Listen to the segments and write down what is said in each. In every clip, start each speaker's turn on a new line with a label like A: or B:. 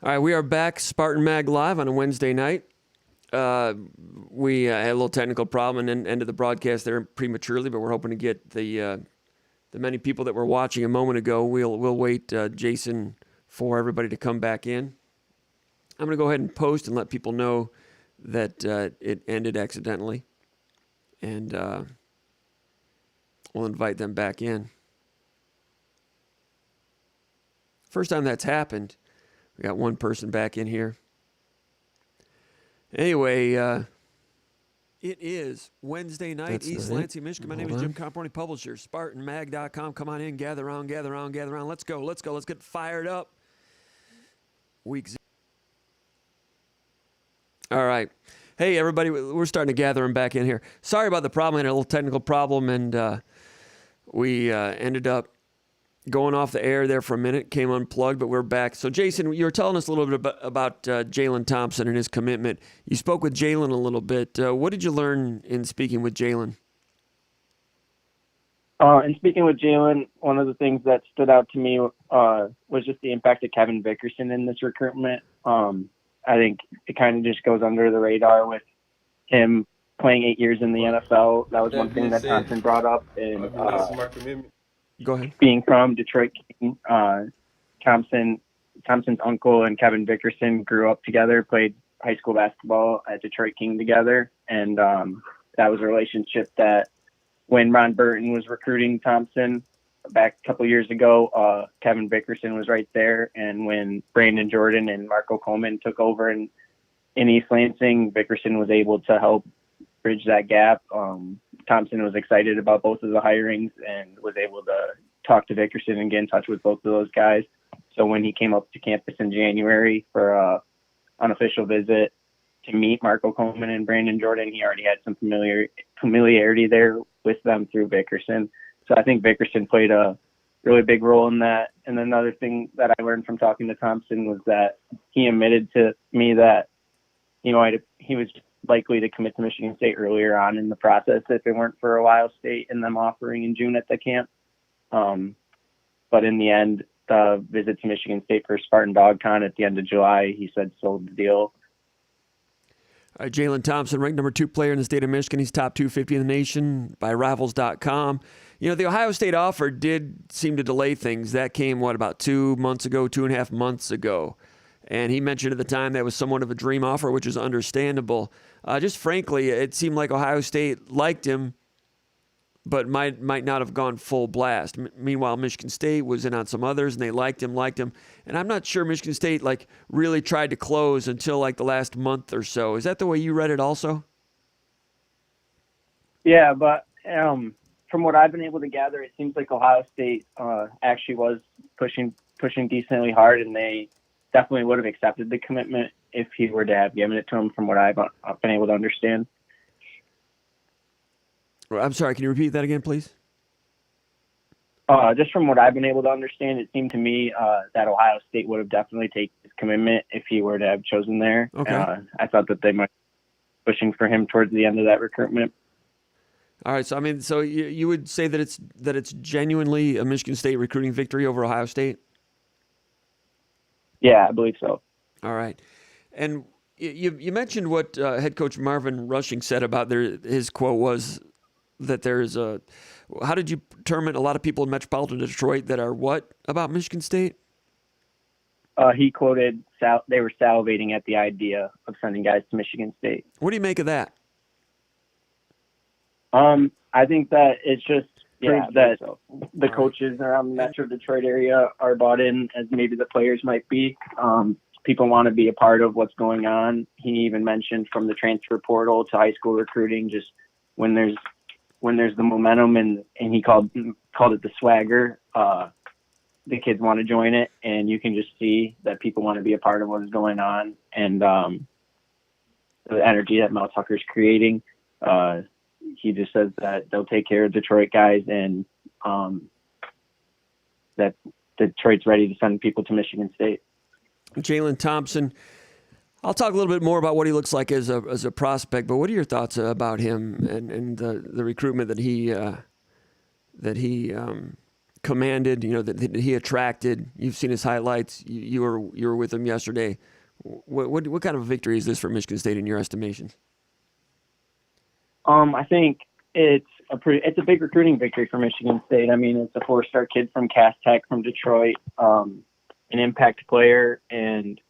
A: All right, we are back, SpartanMag Live on a Wednesday night. We had a little technical problem and ended the broadcast there prematurely, but we're hoping to get the many people that were watching a moment ago. We'll wait, Jason, for everybody to come back in. I'm going to go ahead and post and let people know that it ended accidentally, and we'll invite them back in. First time that's happened. We got one person back in here. Anyway, it is Wednesday night,
B: That's
A: East
B: right.
A: Lansing, Michigan. My name is Jim Comporni, publisher, SpartanMag.com. Come on in, gather around. Let's go. Let's get fired up. Week 0. All right. Hey, everybody, we're starting to gather them back in here. Sorry about the problem. I had a little technical problem, and we ended up going off the air there for a minute, came unplugged, but we're back. So, Jason, you were telling us a little bit about Jalen Thompson and his commitment. You spoke with Jalen a little bit. What did you learn in speaking with Jalen?
C: In speaking with Jalen, one of the things that stood out to me was just the impact of Kevin Vickerson in this recruitment. I think it kind of just goes under the radar with him playing 8 years in the NFL. That was one thing that Thompson brought up. And
A: Go ahead.
C: Being from Detroit, Thompson's uncle and Kevin Vickerson grew up together, played high school basketball at Detroit King together. And that was a relationship that when Ron Burton was recruiting Thompson back a couple years ago, Kevin Vickerson was right there. And when Brandon Jordan and Marco Coleman took over in East Lansing, Vickerson was able to help bridge that gap. Thompson was excited about both of the hirings and was able to talk to Vickerson and get in touch with both of those guys. So when he came up to campus in January for an unofficial visit to meet Marco Coleman and Brandon Jordan, he already had some familiarity there with them through Vickerson. So I think Vickerson played a really big role in that. And another thing that I learned from talking to Thompson was that he admitted to me that, he was likely to commit to Michigan State earlier on in the process if it weren't for Ohio State and them offering in June at the camp. But in the end, the visit to Michigan State for Spartan DogCon at the end of July, he said sold the deal.
A: All right, Jalen Thompson, ranked number 2 player in the state of Michigan. He's top 250 in the nation by Rivals.com. The Ohio State offer did seem to delay things. That came, about 2.5 months ago. And he mentioned at the time that was somewhat of a dream offer, which is understandable. Just frankly, it seemed like Ohio State liked him, but might not have gone full blast. Meanwhile, Michigan State was in on some others, and they liked him. And I'm not sure Michigan State really tried to close until the last month or so. Is that the way you read it also?
C: Yeah, but from what I've been able to gather, it seems like Ohio State actually was pushing decently hard, and they definitely would have accepted the commitment if he were to have given it to him, from what I've been able to understand.
A: I'm sorry, can you repeat that again, please?
C: Just from what I've been able to understand, it seemed to me that Ohio State would have definitely taken his commitment if he were to have chosen there.
A: Okay.
C: I thought that they might be pushing for him towards the end of that recruitment.
A: All right, so you would say that it's genuinely a Michigan State recruiting victory over Ohio State?
C: Yeah, I believe so.
A: All right. And you mentioned what head coach Marvin Rushing said about his quote was that there's how did you term it, a lot of people in metropolitan Detroit that are what about Michigan State?
C: He quoted, they were salivating at the idea of sending guys to Michigan State.
A: What do you make of that?
C: I think that it's just proves that the coaches around the Metro Detroit area are bought in as maybe the players might be. People want to be a part of what's going on. He even mentioned from the transfer portal to high school recruiting, just when there's the momentum and he called it the swagger, the kids want to join it, and you can just see that people want to be a part of what is going on, and the energy that Mel Tucker's creating. He just says that they'll take care of Detroit guys, and that Detroit's ready to send people to Michigan State.
A: Jalen Thompson, I'll talk a little bit more about what he looks like as a prospect, but what are your thoughts about him and the recruitment that he commanded, that he attracted. You've seen his highlights. You were with him yesterday. What kind of a victory is this for Michigan State in your estimation?
C: I think it's a big recruiting victory for Michigan State. I mean, it's a 4-star kid from Cass Tech from Detroit, an impact player, and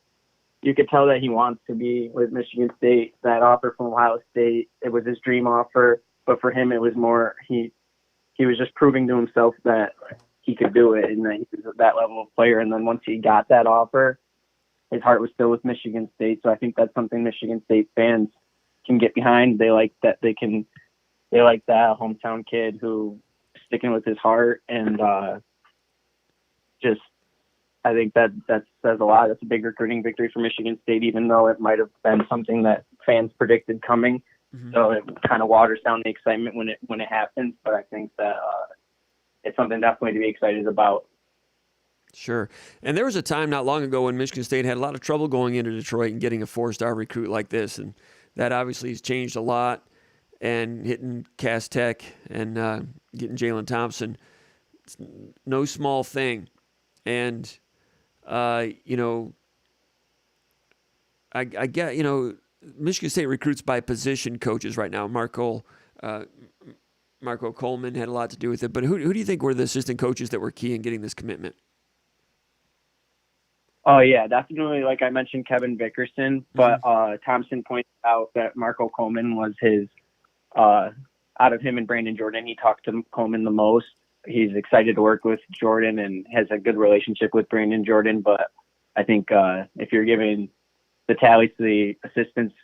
C: you could tell that he wants to be with Michigan State. That offer from Ohio State, it was his dream offer, but for him it was more he was just proving to himself that he could do it and that he was that level of player. And then once he got that offer, his heart was still with Michigan State. So I think that's something Michigan State fans can get behind. They like that hometown kid who is sticking with his heart, and I think that says a lot. That's a big recruiting victory for Michigan State, even though it might have been something that fans predicted coming. Mm-hmm. So it kind of waters down the excitement when it happens. But I think that it's something definitely to be excited about.
A: Sure. And there was a time not long ago when Michigan State had a lot of trouble going into Detroit and getting a 4-star recruit like this, and that obviously has changed a lot. And hitting Cass Tech and getting Jalen Thompson, it's no small thing. And I get, Michigan State recruits by position coaches right now. Marco Coleman had a lot to do with it. But who do you think were the assistant coaches that were key in getting this commitment?
C: Oh, yeah, definitely. Like I mentioned, Kevin Vickerson. But Thompson pointed out that Marco Coleman was his, out of him and Brandon Jordan, he talked to Coleman the most. He's excited to work with Jordan and has a good relationship with Brandon Jordan. But I think if you're giving the tallies to the assistants,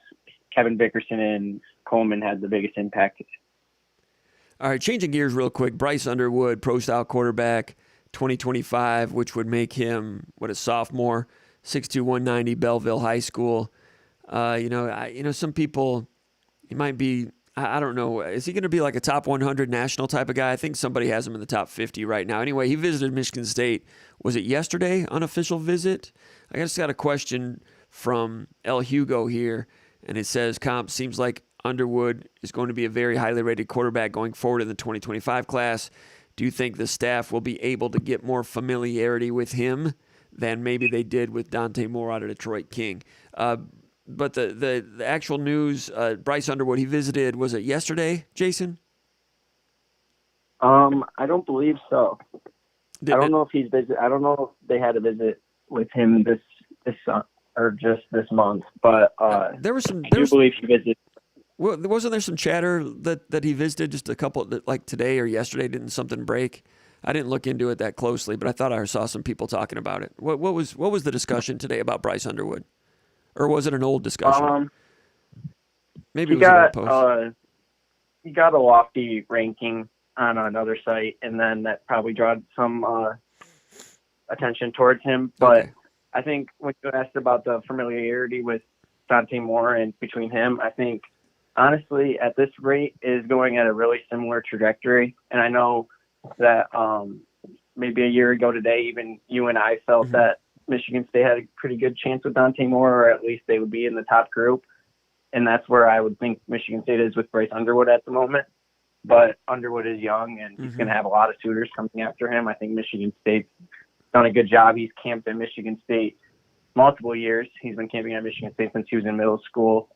C: Kevin Vickerson and Coleman had the biggest impact.
A: All right, changing gears real quick. Bryce Underwood, pro-style quarterback, 2025, which would make him, a sophomore, 6'2", 190, Belleville High School. Some people, he might be, I don't know. Is he going to be like a top 100 national type of guy? I think somebody has him in the top 50 right now. Anyway, he visited Michigan State. Was it yesterday, unofficial visit? I just got a question from El Hugo here, and it says, Comp, seems like Underwood is going to be a very highly rated quarterback going forward in the 2025 class. Do you think the staff will be able to get more familiarity with him than maybe they did with Dante Moore out of Detroit King? But the actual news, Bryce Underwood, he visited, was it yesterday, Jason?
C: I don't believe so. I don't know if he's visited. I don't know if they had a visit with him this or just this month, but I do believe he visited.
A: Well, wasn't there some chatter that he visited just a couple, like today or yesterday? Didn't something break? I didn't look into it that closely, but I thought I saw some people talking about it. What was the discussion today about Bryce Underwood? Or was it an old discussion? Maybe it was an old post.
C: He got a lofty ranking on another site, and then that probably drew some attention towards him. But okay. I think when you asked about the familiarity with Dante Moore and between him, I think honestly at this rate is going at a really similar trajectory. And I know that maybe a year ago today, even you and I felt that Michigan State had a pretty good chance with Dante Moore, or at least they would be in the top group. And that's where I would think Michigan State is with Bryce Underwood at the moment. But Underwood is young, and he's going to have a lot of suitors coming after him. I think Michigan State's done a good job. He's camped at Michigan State multiple years. He's been camping at Michigan State since he was in middle school.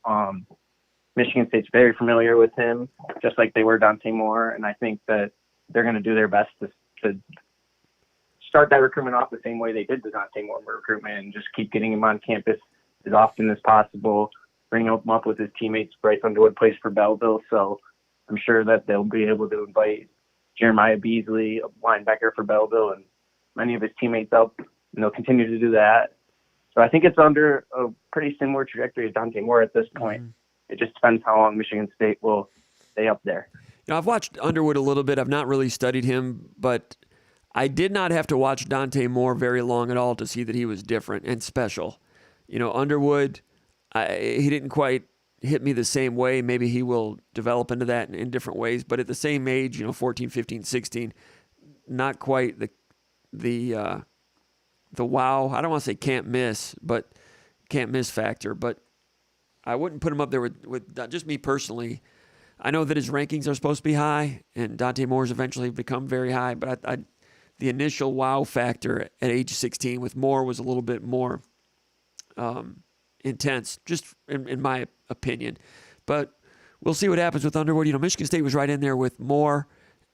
C: Michigan State's very familiar with him, just like they were Dante Moore. And I think that they're going to do their best to start that recruitment off the same way they did the Dante Moore recruitment, and just keep getting him on campus as often as possible, bring him up with his teammates. Bryce Underwood plays for Belleville, so I'm sure that they'll be able to invite Jeremiah Beasley, a linebacker for Belleville, and many of his teammates up, and they'll continue to do that. So I think it's under a pretty similar trajectory as Dante Moore at this point. It just depends how long Michigan State will stay up there.
A: I've watched Underwood a little bit. I've not really studied him, but I did not have to watch Dante Moore very long at all to see that he was different and special. Underwood, he didn't quite hit me the same way. Maybe he will develop into that in different ways, but at the same age, 14, 15, 16, not quite the wow. I don't want to say can't miss factor, but I wouldn't put him up there with just me personally. I know that his rankings are supposed to be high, and Dante Moore's eventually become very high, but the initial wow factor at age 16 with Moore was a little bit more intense, just in my opinion. But we'll see what happens with Underwood. Michigan State was right in there with Moore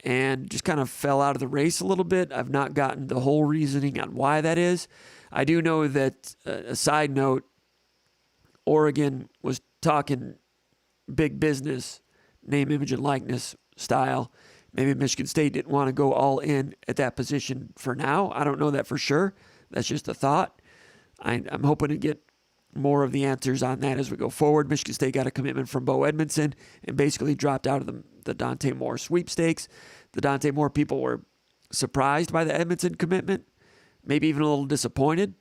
A: and just kind of fell out of the race a little bit. I've not gotten the whole reasoning on why that is. I do know that, a side note, Oregon was talking big business, name, image, and likeness style. Maybe Michigan State didn't want to go all in at that position for now. I don't know that for sure. That's just a thought. I'm hoping to get more of the answers on that as we go forward. Michigan State got a commitment from Bo Edmondson and basically dropped out of the Dante Moore sweepstakes. The Dante Moore people were surprised by the Edmondson commitment, maybe even a little disappointed.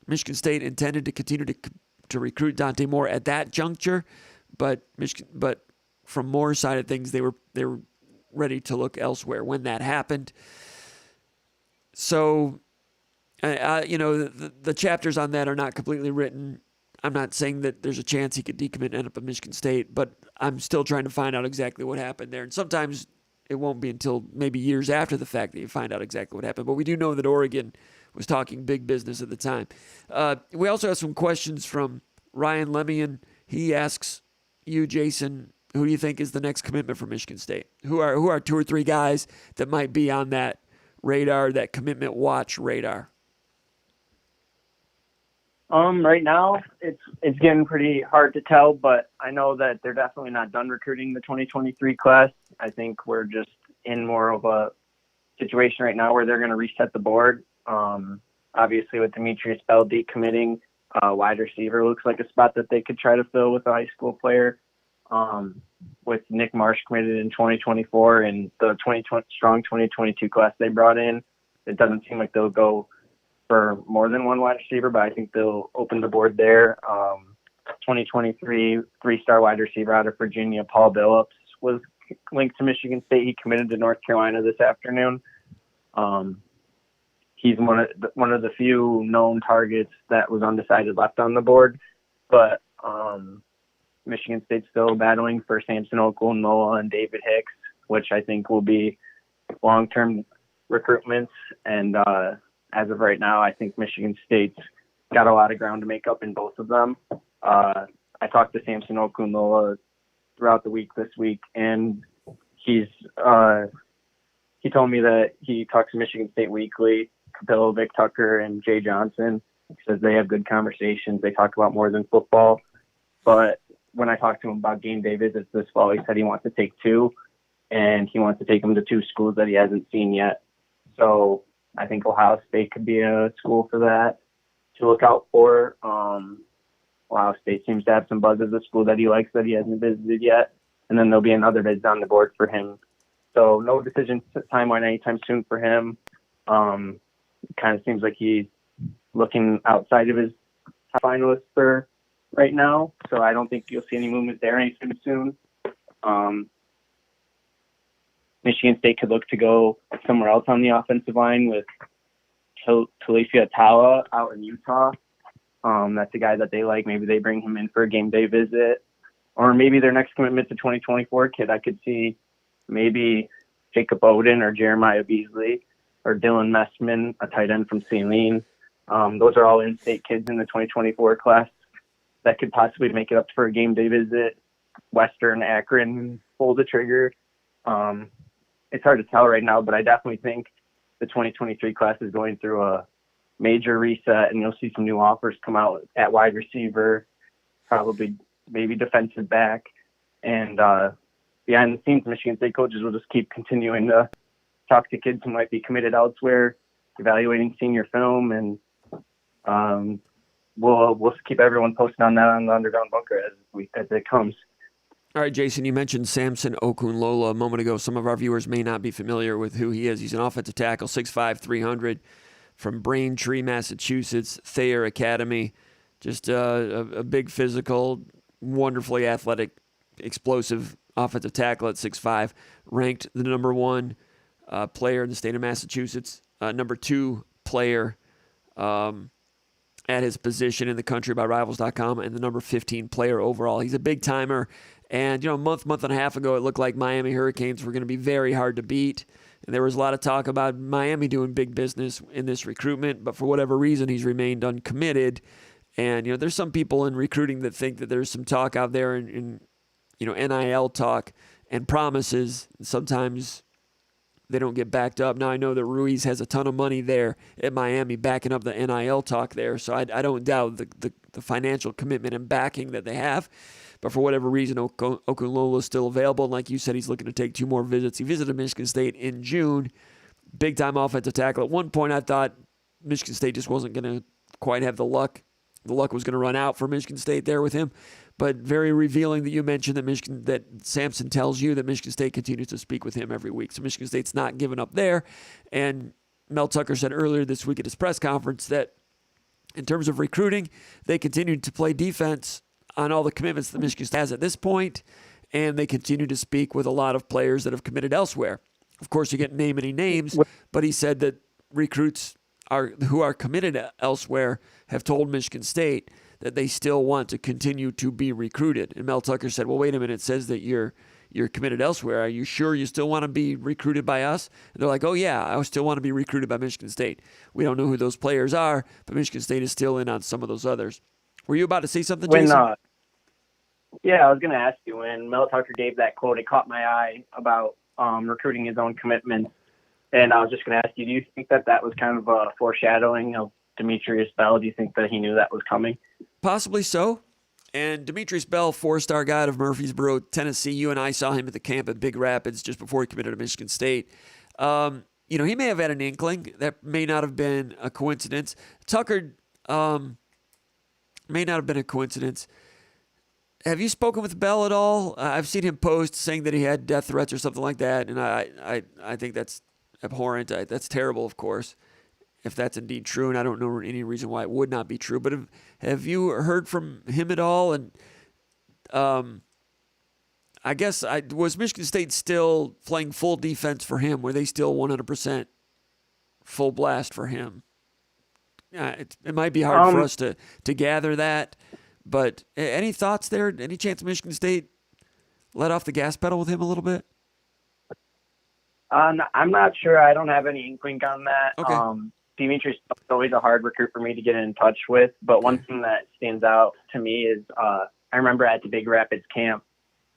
A: Michigan State intended to continue to recruit Dante Moore at that juncture, but from Moore's side of things, they were ready to look elsewhere when that happened. So, the chapters on that are not completely written. I'm not saying that there's a chance he could decommit and end up at Michigan State, but I'm still trying to find out exactly what happened there. And sometimes it won't be until maybe years after the fact that you find out exactly what happened. But we do know that Oregon was talking big business at the time. We also have some questions from Ryan Lemian. He asks you, Jason, who do you think is the next commitment for Michigan State? Who are two or three guys that might be on that radar, that commitment watch radar?
C: Right now, it's getting pretty hard to tell, but I know that they're definitely not done recruiting the 2023 class. I think we're just in more of a situation right now where they're going to reset the board. Obviously, with Demetrius Bell decommitting, wide receiver looks like a spot that they could try to fill with a high school player. With Nick Marsh committed in 2024 and the strong 2022 class they brought in, it doesn't seem like they'll go for more than one wide receiver, but I think they'll open the board there. 2023 three-star wide receiver out of Virginia, Paul Billups, was linked to Michigan State. He committed to North Carolina this afternoon. He's one of the few known targets that was undecided left on the board, but Michigan State's still battling for Samson Okunlola and David Hicks, which I think will be long-term recruitments. And as of right now, I think Michigan State's got a lot of ground to make up in both of them. I talked to Samson Okunlola throughout the week this week, and he told me that he talks to Michigan State weekly, Capillo, Vic Tucker, and Jay Johnson. He says they have good conversations. They talk about more than football. But when I talked to him about game day visits this fall, he said he wants to take two, and he wants to take them to two schools that he hasn't seen yet. So I think Ohio State could be a school for that to look out for. Ohio State seems to have some buzz as a school that he likes that he hasn't visited yet. And then there'll be another visit on the board for him. So no decision timeline anytime soon for him. Kind of seems like he's looking outside of his top finalists for right now. So I don't think you'll see any movement there anytime soon. Michigan State could look to go somewhere else on the offensive line with Talifia Tawa out in Utah. That's a guy that they like. Maybe they bring him in for a game day visit. Or maybe their next commitment's a 2024 kid. I could see maybe Jacob Oden or Jeremiah Beasley or Dylan Messman, a tight end from Saline. Those are all in-state kids in the 2024 class that could possibly make it up for a game day visit. Western, Akron, pull the trigger. It's hard to tell right now, but I definitely think the 2023 class is going through a major reset, and you'll see some new offers come out at wide receiver, probably maybe defensive back. And behind the scenes, Michigan State coaches will just keep continuing to talk to kids who might be committed elsewhere, evaluating senior film, and we'll keep everyone posted on that on the Underground Bunker as it comes.
A: All right, Jason, you mentioned Samson Okunlola a moment ago. Some of our viewers may not be familiar with who he is. He's an offensive tackle, 6'5", 300, from Braintree, Massachusetts, Thayer Academy. Just a big physical, wonderfully athletic, explosive offensive tackle at 6'5", ranked the number one player in the state of Massachusetts, number two player at his position in the country by Rivals.com, and the number 15 player overall. He's a big-timer. And, a month and a half ago, it looked like Miami Hurricanes were going to be very hard to beat. And there was a lot of talk about Miami doing big business in this recruitment, but for whatever reason, he's remained uncommitted. And, there's some people in recruiting that think that there's some talk out there in NIL talk and promises. Sometimes they don't get backed up. Now, I know that Ruiz has a ton of money there at Miami backing up the NIL talk there, so I don't doubt the financial commitment and backing that they have. But for whatever reason, Okunlola is still available. And like you said, he's looking to take 2 more visits. He visited Michigan State in June. Big-time offensive tackle. At one point, I thought Michigan State just wasn't going to quite have the luck. The luck was going to run out for Michigan State there with him. But very revealing that you mentioned that Sampson tells you that Michigan State continues to speak with him every week. So Michigan State's not giving up there. And Mel Tucker said earlier this week at his press conference that in terms of recruiting, they continued to play defense on all the commitments that Michigan State has at this point, and they continue to speak with a lot of players that have committed elsewhere. Of course, you can't name any names, but he said that recruits who are committed elsewhere have told Michigan State that they still want to continue to be recruited. And Mel Tucker said, well, wait a minute, it says that you're committed elsewhere. Are you sure you still want to be recruited by us? And they're like, oh, yeah, I still want to be recruited by Michigan State. We don't know who those players are, but Michigan State is still in on some of those others. Were you about to say something, Jason?
C: Yeah, I was going to ask you, when Mel Tucker gave that quote, it caught my eye about recruiting his own commitments. And I was just going to ask you, do you think that was kind of a foreshadowing of Demetrius Bell? Do you think that he knew that was coming?
A: Possibly so. And Demetrius Bell, 4-star guy out of Murfreesboro, Tennessee. You and I saw him at the camp at Big Rapids just before he committed to Michigan State. He may have had an inkling. That may not have been a coincidence. Tucker may not have been a coincidence. Have you spoken with Bell at all? I've seen him post saying that he had death threats or something like that, and I think that's abhorrent. That's terrible, of course, if that's indeed true, and I don't know any reason why it would not be true. But have you heard from him at all? And I guess was Michigan State still playing full defense for him? Were they still 100% full blast for him? It might be hard for us to gather that. But any thoughts there? Any chance Michigan State let off the gas pedal with him a little bit?
C: I'm not sure. I don't have any inkling on that.
A: Okay.
C: Demetrius is always a hard recruit for me to get in touch with. But one thing that stands out to me is I remember at the Big Rapids camp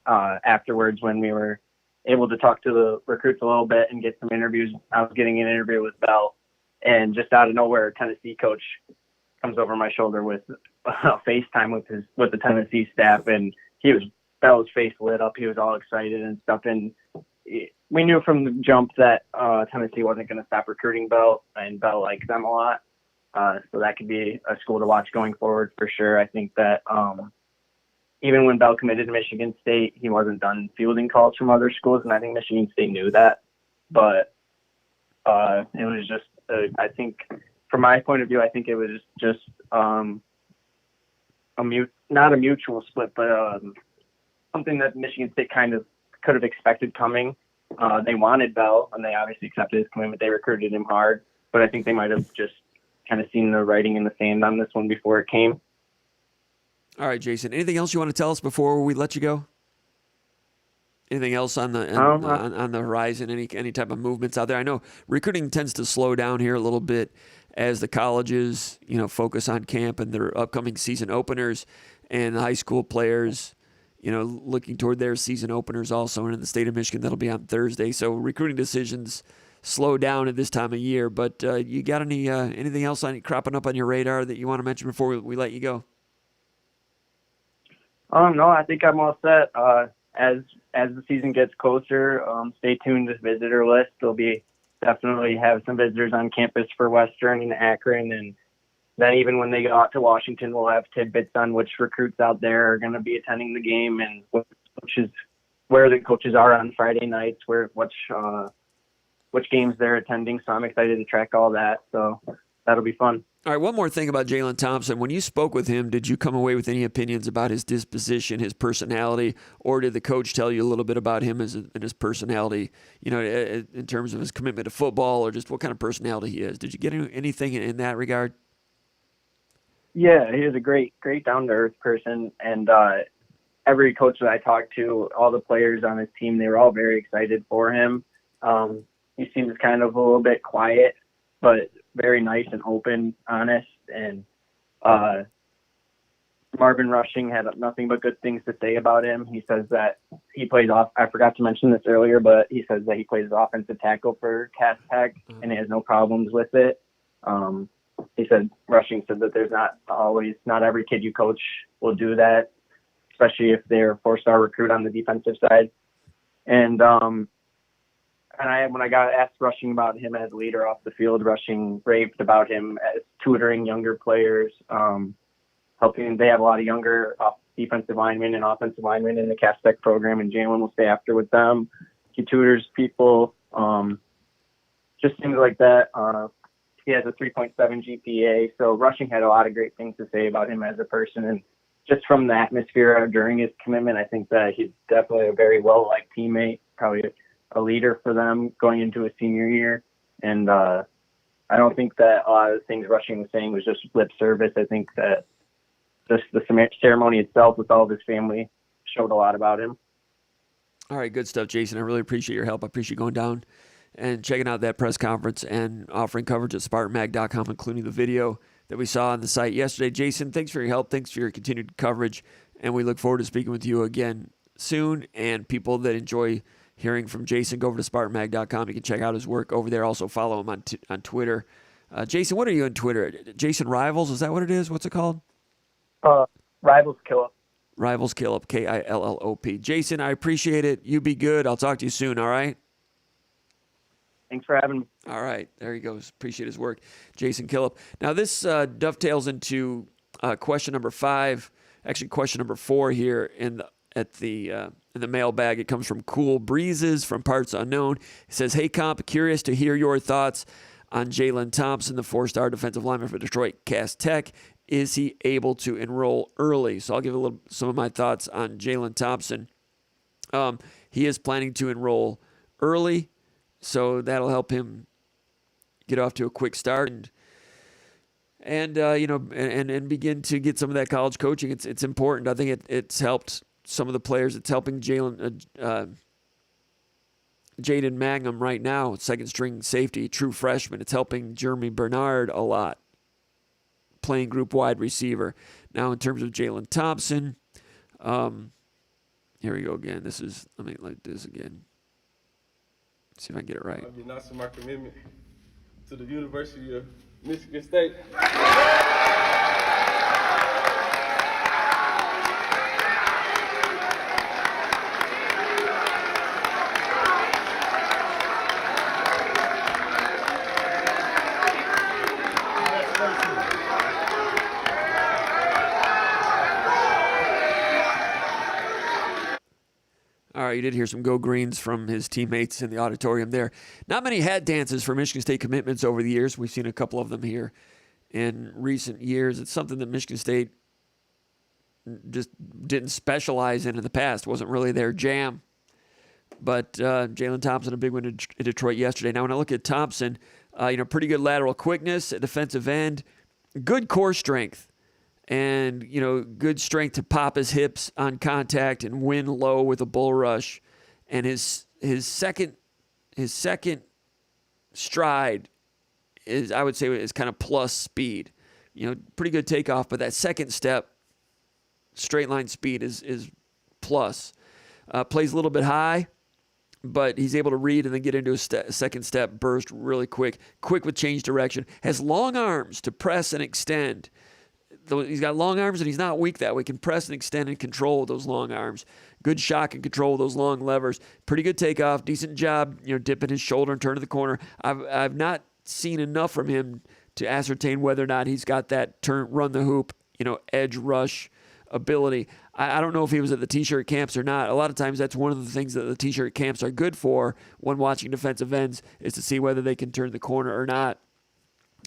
C: afterwards when we were able to talk to the recruits a little bit and get some interviews. I was getting an interview with Bell, and just out of nowhere, a Tennessee coach comes over my shoulder with FaceTime with the Tennessee staff, and Bell's face lit up. He was all excited and stuff, and we knew from the jump that Tennessee wasn't going to stop recruiting Bell, and Bell likes them a lot. So that could be a school to watch going forward for sure. I think that even when Bell committed to Michigan State, he wasn't done fielding calls from other schools, and I think Michigan State knew that. But it was just, I think, from my point of view, I think it was just not a mutual split, but something that Michigan State kind of could have expected coming. They wanted Bell, and they obviously accepted his commitment. They recruited him hard, but I think they might have just kind of seen the writing in the sand on this one before it came.
A: All right, Jason. Anything else you want to tell us before we let you go? Anything else on the horizon? Any type of movements out there? I know recruiting tends to slow down here a little bit as the colleges, focus on camp and their upcoming season openers, and the high school players, looking toward their season openers also. And in the state of Michigan, that'll be on Thursday. So recruiting decisions slow down at this time of year. But you got anything else cropping up on your radar that you want to mention before we let you go?
C: No, I think I'm all set. As the season gets closer, stay tuned to the visitor list. There'll be definitely have some visitors on campus for Western and Akron, and then even when they go out to Washington, we'll have tidbits on which recruits out there are going to be attending the game and where the coaches are on Friday nights, which games they're attending. So I'm excited to track all that. So that'll be fun.
A: All right, one more thing about Jalen Thompson. When you spoke with him, did you come away with any opinions about his disposition, his personality, or did the coach tell you a little bit about him and his personality, in terms of his commitment to football or just what kind of personality he is? Did you get anything in that regard?
C: Yeah, he was a great down-to-earth person, and every coach that I talked to, all the players on his team, they were all very excited for him. he seems kind of a little bit quiet, but very nice and open, honest. And Marvin Rushing had nothing but good things to say about him. He says that he plays off. I forgot to mention this earlier, but he says that he plays offensive tackle for Cass Tech, and he has no problems with it. He said Rushing said that there's not every kid you coach will do that, especially if they're a 4-star recruit on the defensive side. And when I got asked Rushing about him as leader off the field, Rushing raved about him as tutoring younger players, helping. They have a lot of younger defensive linemen and offensive linemen in the Cass Tech program, and Jalen will stay after with them. He tutors people, just things like that. He has a 3.7 GPA, so Rushing had a lot of great things to say about him as a person. And just from the atmosphere during his commitment, I think that he's definitely a very well-liked teammate, probably a leader for them going into his senior year. And I don't think that a lot of the things Rushing was saying was just lip service. I think that just the ceremony itself with all of his family showed a lot about him.
A: All right, good stuff, Jason. I really appreciate your help. I appreciate going down and checking out that press conference and offering coverage at SpartanMag.com, including the video that we saw on the site yesterday. Jason, thanks for your help. Thanks for your continued coverage, and we look forward to speaking with you again soon. And people that enjoy hearing from Jason, go over to SpartanMag.com. You can check out his work over there. Also follow him on Twitter. Jason, what are you on Twitter? Jason Rivals, is that what it is? What's it called?
C: Rivals Kill Up.
A: Rivals Kill Up, Killop. Jason, I appreciate it. You be good. I'll talk to you soon, all right?
C: Thanks for having me.
A: All right. There he goes. Appreciate his work. Jason Killop. Now, this dovetails into question number 5, actually question number 4 here in the mailbag. It comes from Cool Breezes from Parts Unknown. It says, "Hey, Comp, curious to hear your thoughts on Jalen Thompson, the 4-star defensive lineman for Detroit Cass Tech. Is he able to enroll early?" So I'll give some of my thoughts on Jalen Thompson. He is planning to enroll early, so that'll help him get off to a quick start and begin to get some of that college coaching. It's important. I think it's helped some of the players. It's helping Jaden Magnum right now, second string safety, true freshman. It's helping Jeremy Bernard a lot, playing group wide receiver. Now, in terms of Jalen Thompson, here we go again. Let me like this again. See if I can get it right.
B: I'll be announcing my commitment to the University of Michigan State.
A: All right, you did hear some Go Greens from his teammates in the auditorium there. Not many hat dances for Michigan State commitments over the years. We've seen a couple of them here in recent years. It's something that Michigan State just didn't specialize in the past. Wasn't really their jam. But Jalen Thompson, a big win in Detroit yesterday. Now, when I look at Thompson, pretty good lateral quickness at defensive end, good core strength. And, good strength to pop his hips on contact and win low with a bull rush. And his second stride is, I would say, is kind of plus speed. Pretty good takeoff, but that second step, straight line speed is plus. Plays a little bit high, but he's able to read and then get into a second step burst really quick with change direction. Has long arms to press and extend. He's got long arms, and he's not weak that way. He can press and extend and control those long arms. Good shock and control those long levers. Pretty good takeoff. Decent job, dipping his shoulder and turning the corner. I've not seen enough from him to ascertain whether or not he's got that run the hoop, edge rush ability. I don't know if he was at the T-shirt camps or not. A lot of times that's one of the things that the T-shirt camps are good for when watching defensive ends is to see whether they can turn the corner or not.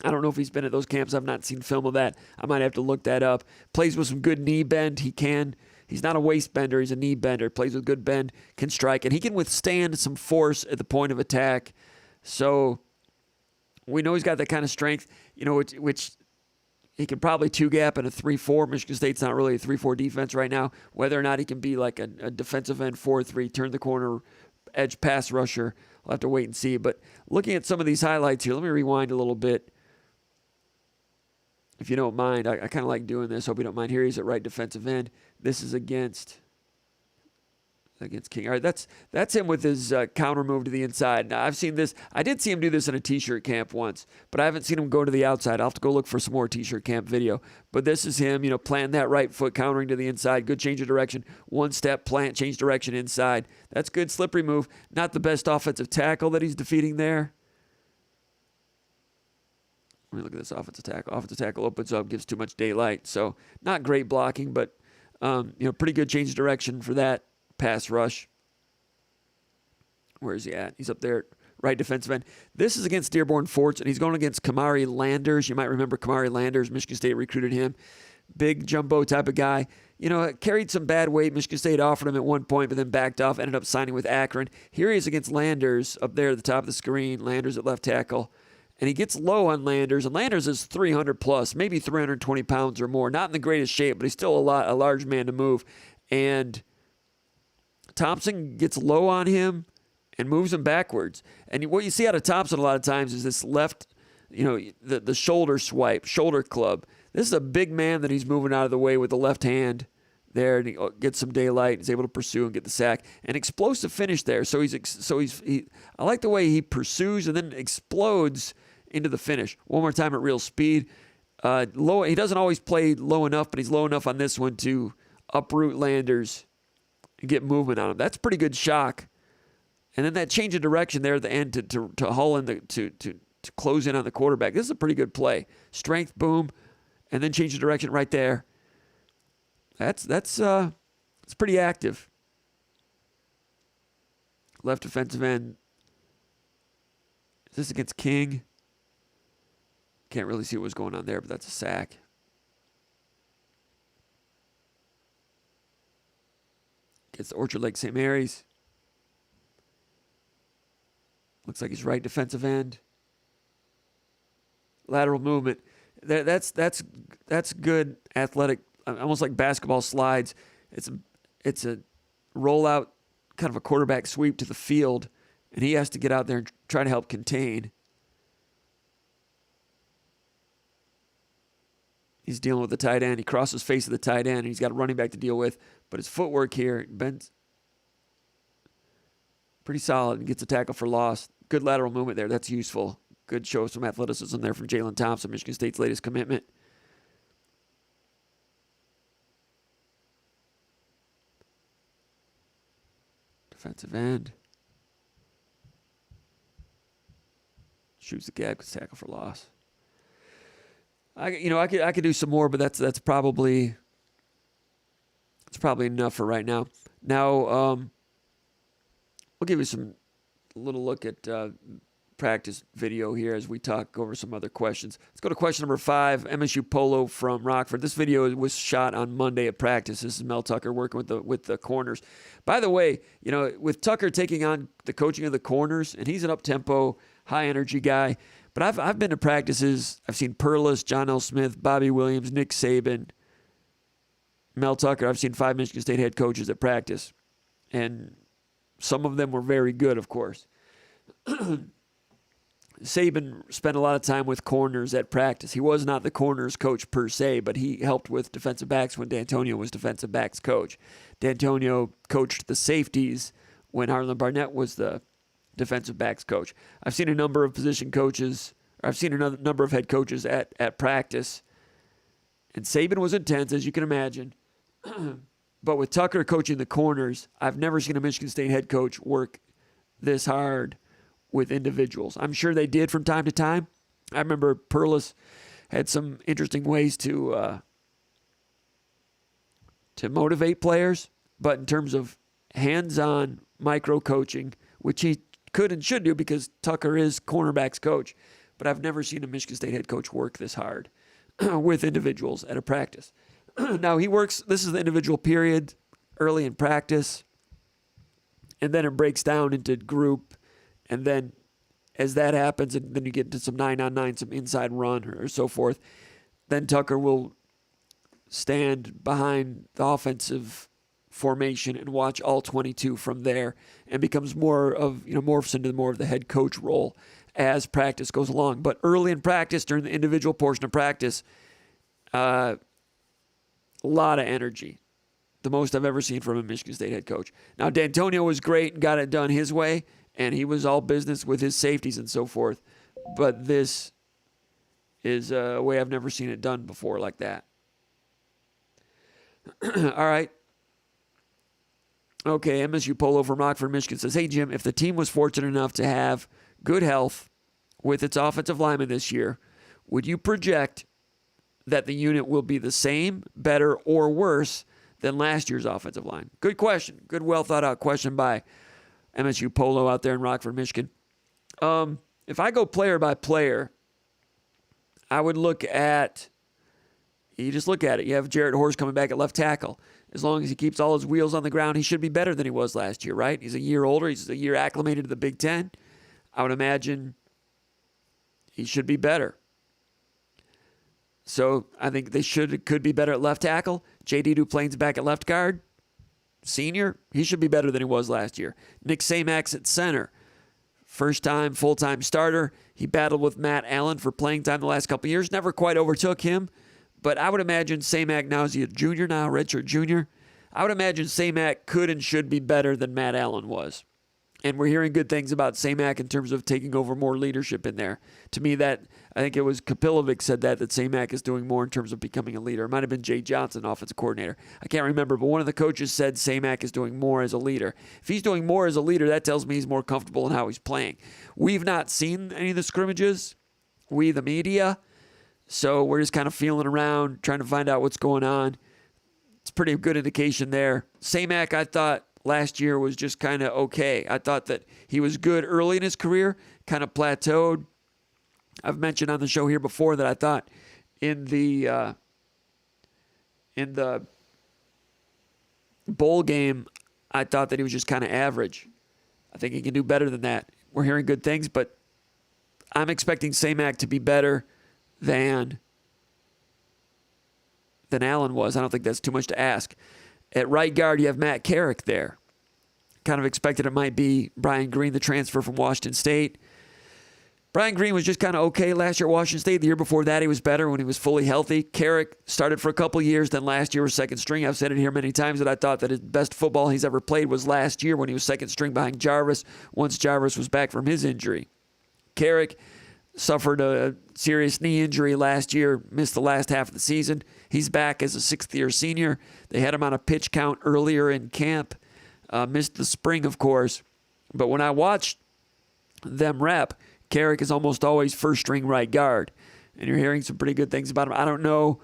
A: I don't know if he's been at those camps. I've not seen film of that. I might have to look that up. Plays with some good knee bend. He's not a waist bender. He's a knee bender. Plays with good bend. Can strike. And he can withstand some force at the point of attack. So we know he's got that kind of strength, which he can probably two-gap in a 3-4. Michigan State's not really a 3-4 defense right now. Whether or not he can be like a defensive end 4-3, turn the corner, edge pass rusher we'll have to wait and see. But looking at some of these highlights here, let me rewind a little bit. If you don't mind, I kind of like doing this. Hope you don't mind. Here he's at right defensive end. This is against King. All right, that's him with his counter move to the inside. Now, I've seen this. I did see him do this in a T-shirt camp once, but I haven't seen him go to the outside. I'll have to go look for some more T-shirt camp video. But this is him, planting that right foot, countering to the inside. Good change of direction. One step, plant, change direction inside. That's good slippery move. Not the best offensive tackle that he's defeating there. Let me look at this offensive tackle. Offensive tackle opens up, gives too much daylight. So not great blocking, but pretty good change of direction for that pass rush. Where is he at? He's up there, right defensive end. This is against Dearborn Forts, and he's going against Kamari Landers. You might remember Kamari Landers. Michigan State recruited him. Big jumbo type of guy. Carried some bad weight. Michigan State offered him at one point, but then backed off, ended up signing with Akron. Here he is against Landers up there at the top of the screen. Landers at left tackle. And he gets low on Landers, and Landers is 300 plus, maybe 320 pounds or more. Not in the greatest shape, but he's still a large man to move. And Thompson gets low on him and moves him backwards. And what you see out of Thompson a lot of times is this left, the shoulder swipe, shoulder club. This is a big man that he's moving out of the way with the left hand there, and he gets some daylight. He's able to pursue and get the sack. An explosive finish there. I like the way he pursues and then explodes into the finish. One more time at real speed. Low. He doesn't always play low enough, but he's low enough on this one to uproot Landers and get movement on him. That's pretty good shock. And then that change of direction there at the end to haul in to close in on the quarterback. This is a pretty good play. Strength, boom, and then change of direction right there. That's pretty active. Left defensive end. Is this against King? Can't really see what was going on there, but that's a sack. Gets the Orchard Lake St. Mary's. Looks like he's right defensive end. Lateral movement. That's good athletic, almost like basketball slides. It's a rollout, kind of a quarterback sweep to the field, and he has to get out there and try to help contain. He's dealing with the tight end. He crosses face of the tight end, and he's got a running back to deal with. But his footwork here, bends pretty solid and gets a tackle for loss. Good lateral movement there. That's useful. Good show of some athleticism there from Jalen Thompson, Michigan State's latest commitment. Defensive end. Shoots the gap, gets tackle for loss. I could do some more, but that's probably enough for right now. Now, we'll give you a little look at practice video here as we talk over some other questions. Let's go to question number 5, MSU Polo from Rockford. This video was shot on Monday at practice. This is Mel Tucker working with the corners. By the way, with Tucker taking on the coaching of the corners, and he's an up-tempo, high-energy guy. But I've been to practices. I've seen Perlis, John L. Smith, Bobby Williams, Nick Saban, Mel Tucker. I've seen 5 Michigan State head coaches at practice. And some of them were very good, of course. Saban spent a lot of time with corners at practice. He was not the corners coach per se, but he helped with defensive backs when D'Antonio was defensive backs coach. D'Antonio coached the safeties when Harlan Barnett was the defensive backs coach. I've seen a number of position coaches, or I've seen a number of head coaches at practice, and Saban was intense, as you can imagine. But with Tucker coaching the corners, I've never seen a Michigan State head coach work this hard with individuals. I'm sure they did from time to time. I remember Perlis had some interesting ways to motivate players, but in terms of hands-on micro coaching, which he could and should do because Tucker is cornerbacks coach, but I've never seen a Michigan State head coach work this hard with individuals at a practice. Now he works, this is the individual period early in practice, and then it breaks down into group, and then as that happens, and then you get into some 9-on-9, some inside run or so forth, then Tucker will stand behind the offensive formation and watch all 22 from there, and becomes morphs into more of the head coach role as practice goes along. But early in practice, during the individual portion of practice, a lot of energy. The most I've ever seen from a Michigan State head coach. Now, D'Antonio was great and got it done his way, and he was all business with his safeties and so forth. But this is a way I've never seen it done before like that. All right. Okay, MSU Polo from Rockford, Michigan says, hey, Jim, if the team was fortunate enough to have good health with its offensive lineman this year, would you project that the unit will be the same, better, or worse than last year's offensive line? Good question. Good, well-thought-out question by MSU Polo out there in Rockford, Michigan. If I go player by player, I would look at, you just look at it. You have Jarrett Horst coming back at left tackle. As long as he keeps all his wheels on the ground, he should be better than he was last year, right? He's a year older. He's a year acclimated to the Big Ten. I would imagine he should be better. So I think they could be better at left tackle. J.D. Duplain's back at left guard. Senior, he should be better than he was last year. Nick Samax at center. First time, full-time starter. He battled with Matt Allen for playing time the last couple of years. Never quite overtook him. But I would imagine Samac, now is he a junior now, redshirt junior? I would imagine Samac could and should be better than Matt Allen was. And we're hearing good things about Samac in terms of taking over more leadership in there. To me, I think it was Kapilovic said that Samac is doing more in terms of becoming a leader. It might have been Jay Johnson, offensive coordinator. I can't remember, but one of the coaches said Samac is doing more as a leader. If he's doing more as a leader, that tells me he's more comfortable in how he's playing. We've not seen any of the scrimmages, we the media, so we're just kind of feeling around, trying to find out what's going on. It's a pretty good indication there. Samac, I thought, last year was just kind of okay. I thought that he was good early in his career, kind of plateaued. I've mentioned on the show here before that I thought in the bowl game, I thought that he was just kind of average. I think he can do better than that. We're hearing good things, but I'm expecting Samac to be better than Allen was. I don't think that's too much to ask. At right guard, you have Matt Carrick there. Kind of expected it might be Brian Green, the transfer from Washington State. Brian Green was just kind of okay last year at Washington State. The year before that, he was better when he was fully healthy. Carrick started for a couple of years, then last year was second string. I've said it here many times that I thought that his best football he's ever played was last year when he was second string behind Jarvis, once Jarvis was back from his injury. Carrick suffered a serious knee injury last year, missed the last half of the season. He's back as a sixth-year senior. They had him on a pitch count earlier in camp. Missed the spring, of course. But when I watched them rep, Carrick is almost always first-string right guard. And you're hearing some pretty good things about him. I don't know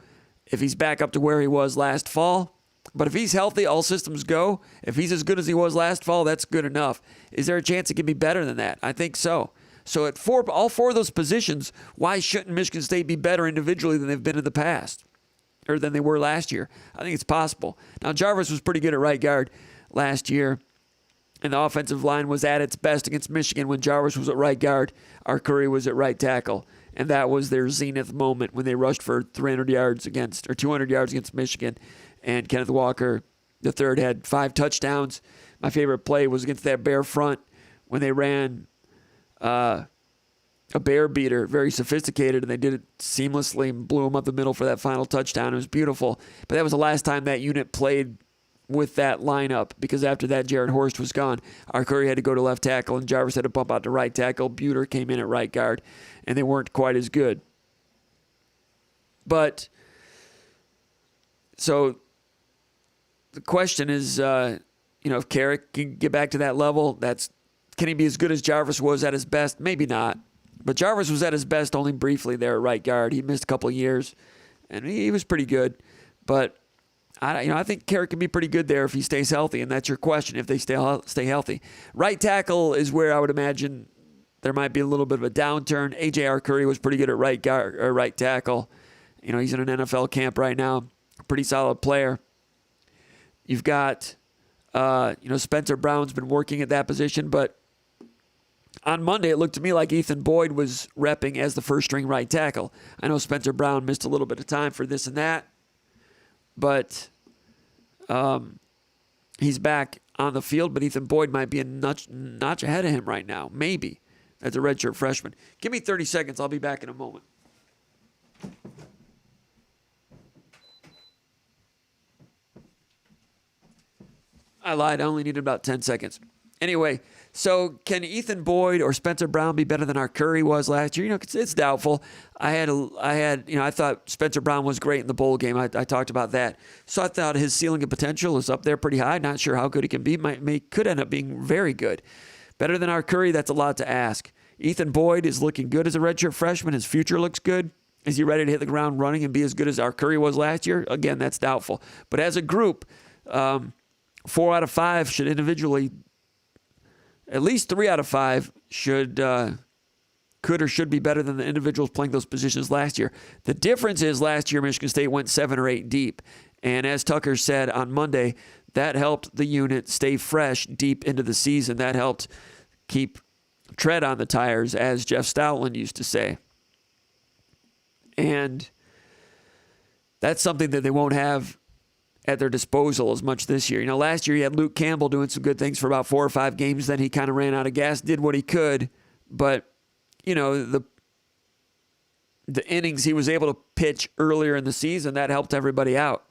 A: if he's back up to where he was last fall. But if he's healthy, all systems go. If he's as good as he was last fall, that's good enough. Is there a chance it can be better than that? I think so. So at all four of those positions, why shouldn't Michigan State be better individually than they've been in the past? Or than they were last year? I think it's possible. Now, Jarvis was pretty good at right guard last year, and the offensive line was at its best against Michigan when Jarvis was at right guard. Arcuri was at right tackle, and that was their zenith moment when they rushed for 200 yards against Michigan. And Kenneth Walker, the third, had 5 touchdowns. My favorite play was against that Bear front when they ran a bear beater, very sophisticated, and they did it seamlessly and blew him up the middle for that final touchdown. It was beautiful. But that was the last time that unit played with that lineup, because after that, Jarrett Horst was gone. Arcuri had to go to left tackle, and Jarvis had to bump out to right tackle. Buter came in at right guard, and they weren't quite as good. But, so, the question is, if Carrick can get back to that level, can he be as good as Jarvis was at his best? Maybe not. But Jarvis was at his best only briefly there at right guard. He missed a couple of years, and he was pretty good. But I think Carrick can be pretty good there if he stays healthy, and that's your question, if they stay healthy. Right tackle is where I would imagine there might be a little bit of a downturn. A.J. Arcuri was pretty good at right guard or right tackle. He's in an NFL camp right now. Pretty solid player. You've got, Spencer Brown's been working at that position, but on Monday, it looked to me like Ethan Boyd was repping as the first-string right tackle. I know Spencer Brown missed a little bit of time for this and that, but he's back on the field, but Ethan Boyd might be a notch ahead of him right now. Maybe. As a redshirt freshman. Give me 30 seconds. I'll be back in a moment. I lied. I only needed about 10 seconds. Anyway, so can Ethan Boyd or Spencer Brown be better than our Curry was last year? It's doubtful. I thought Spencer Brown was great in the bowl game. I talked about that. So I thought his ceiling and potential is up there pretty high. Not sure how good he can be. Could end up being very good. Better than our Curry, that's a lot to ask. Ethan Boyd is looking good as a redshirt freshman. His future looks good. Is he ready to hit the ground running and be as good as our Curry was last year? Again, that's doubtful. But as a group, 4 out of 5 should individually, at least 3 out of 5 could or should be better than the individuals playing those positions last year. The difference is last year Michigan State went 7 or 8 deep. And as Tucker said on Monday, that helped the unit stay fresh deep into the season. That helped keep tread on the tires, as Jeff Stoutland used to say. And that's something that they won't have at their disposal as much this year. Last year you had Luke Campbell doing some good things for about 4 or 5 games. Then he kind of ran out of gas, did what he could. But, the innings he was able to pitch earlier in the season, that helped everybody out.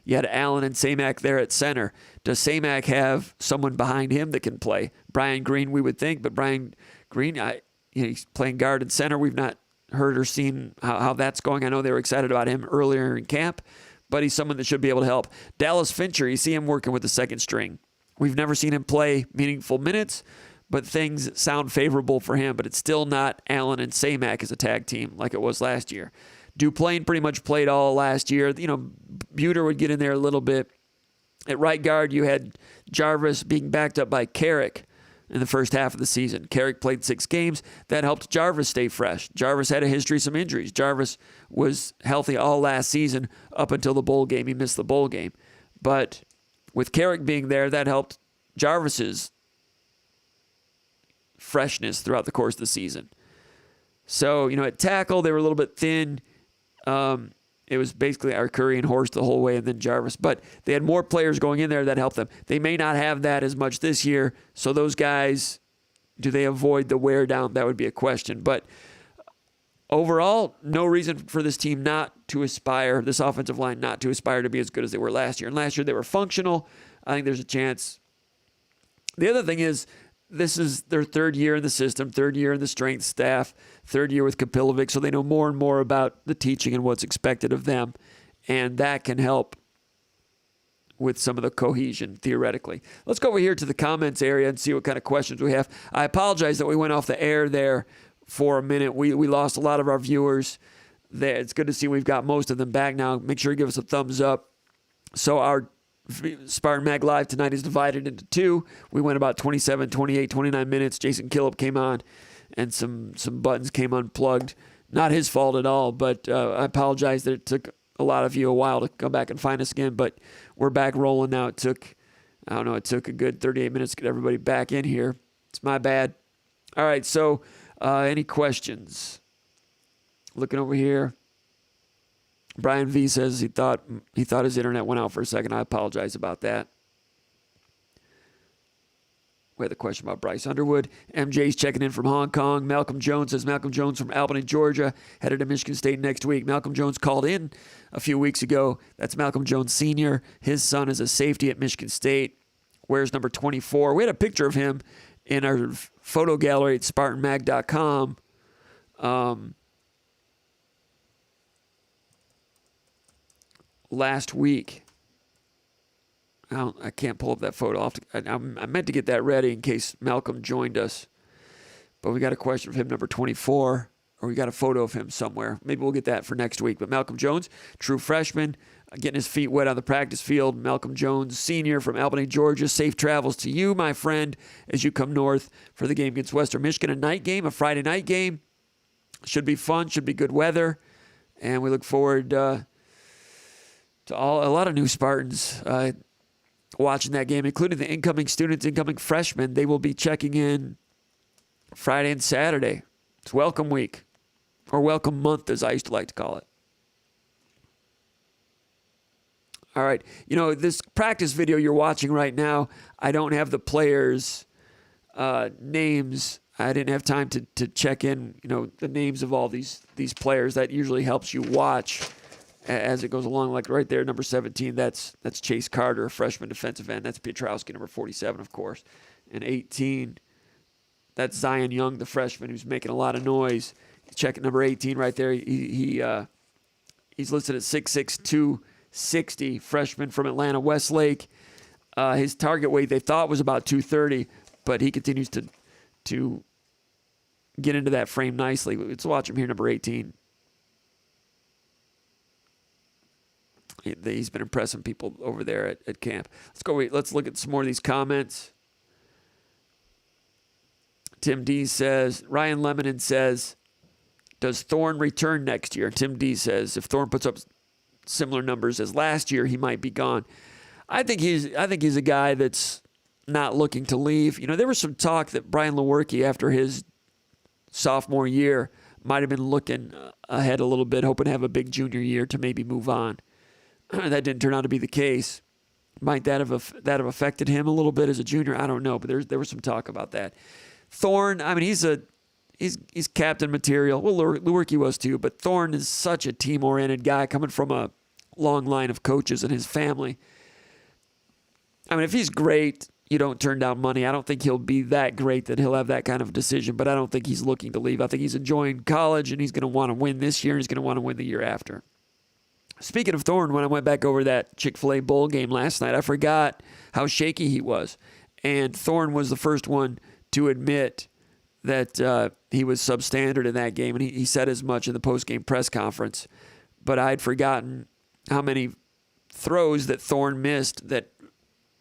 A: You had Allen and Samac there at center. Does Samac have someone behind him that can play? Brian Green, we would think, but Brian Green, he's playing guard and center. We've not heard or seen how that's going. I know they were excited about him earlier in camp, but he's someone that should be able to help. Dallas Fincher, you see him working with the second string. We've never seen him play meaningful minutes, but things sound favorable for him. But it's still not Allen and Samac as a tag team like it was last year. Duplain pretty much played all last year. Buter would get in there a little bit. At right guard, you had Jarvis being backed up by Carrick in the first half of the season. Carrick played 6 games. That helped Jarvis stay fresh. Jarvis had a history of some injuries. Jarvis was healthy all last season up until the bowl game. He missed the bowl game. But with Carrick being there, that helped Jarvis's freshness throughout the course of the season. So, at tackle, they were a little bit thin. It was basically our Curry and Horst the whole way and then Jarvis. But they had more players going in there that helped them. They may not have that as much this year. So those guys, do they avoid the wear down? That would be a question. But overall, no reason for this team not to aspire, this offensive line not to aspire to be as good as they were last year. And last year they were functional. I think there's a chance. The other thing is, this is their 3rd year in the system, 3rd year in the strength staff, 3rd year with Kapilovic, so they know more and more about the teaching and what's expected of them, and that can help with some of the cohesion, theoretically. Let's go over here to the comments area and see what kind of questions we have. I apologize that we went off the air there for a minute. We lost a lot of our viewers there. It's good to see we've got most of them back now. Make sure you give us a thumbs up. So our SpartanMag Live tonight is divided into 2. We went about 27, 28, 29 minutes. Jason Killip came on, and some buttons came unplugged. Not his fault at all, but I apologize that it took a lot of you a while to come back and find us again, but we're back rolling now. It took a good 38 minutes to get everybody back in here. It's my bad. All right, so any questions? Looking over here. Brian V says he thought his internet went out for a second. I apologize about that. We had a question about Bryce Underwood. MJ's checking in from Hong Kong. Malcolm Jones says Malcolm Jones from Albany, Georgia, headed to Michigan State next week. Malcolm Jones called in a few weeks ago. That's Malcolm Jones Sr. His son is a safety at Michigan State. Wears number 24. We had a picture of him in our photo gallery at SpartanMag.com. Last week. I can't pull up that photo. I meant to get that ready in case Malcolm joined us. But we got a question from him, number 24, or we got a photo of him somewhere. Maybe we'll get that for next week. But Malcolm Jones, true freshman, getting his feet wet on the practice field. Malcolm Jones, senior from Albany, Georgia. Safe travels to you, my friend, as you come north for the game against Western Michigan. A night game, a Friday night game. Should be fun, should be good weather. And we look forward to a lot of new Spartans watching that game, including the incoming students, incoming freshmen. They will be checking in Friday and Saturday. It's welcome week, or welcome month, as I used to like to call it. All right. This practice video you're watching right now, I don't have the players' names. I didn't have time to check in, the names of all these players. That usually helps you watch as it goes along. Like right there, number 17, that's Chase Carter, a freshman defensive end. That's Pietrowski, number 47, of course. And 18, that's Zion Young, the freshman, who's making a lot of noise. Check number 18 right there. He's listed at 6'6", 260, freshman from Atlanta Westlake. His target weight they thought was about 230, but he continues to get into that frame nicely. Let's watch him here, number 18. He's been impressing people over there at camp. Let's look at some more of these comments. Tim D says, Ryan Lemonin says, does Thorne return next year? Tim D says, if Thorne puts up similar numbers as last year, he might be gone. I think he's a guy that's not looking to leave. There was some talk that Brian Lewerke, after his sophomore year, might have been looking ahead a little bit, hoping to have a big junior year to maybe move on. That didn't turn out to be the case. Might that have affected him a little bit as a junior? I don't know, but there was some talk about that. Thorne, he's captain material. Well, Lewerke was too, but Thorne is such a team-oriented guy coming from a long line of coaches in his family. If he's great, you don't turn down money. I don't think he'll be that great that he'll have that kind of decision, but I don't think he's looking to leave. I think he's enjoying college, and he's going to want to win this year, and he's going to want to win the year after. Speaking of Thorne, when I went back over that Chick-fil-A bowl game last night, I forgot how shaky he was. And Thorne was the first one to admit that he was substandard in that game, and he said as much in the post-game press conference. But I'd forgotten how many throws that Thorne missed that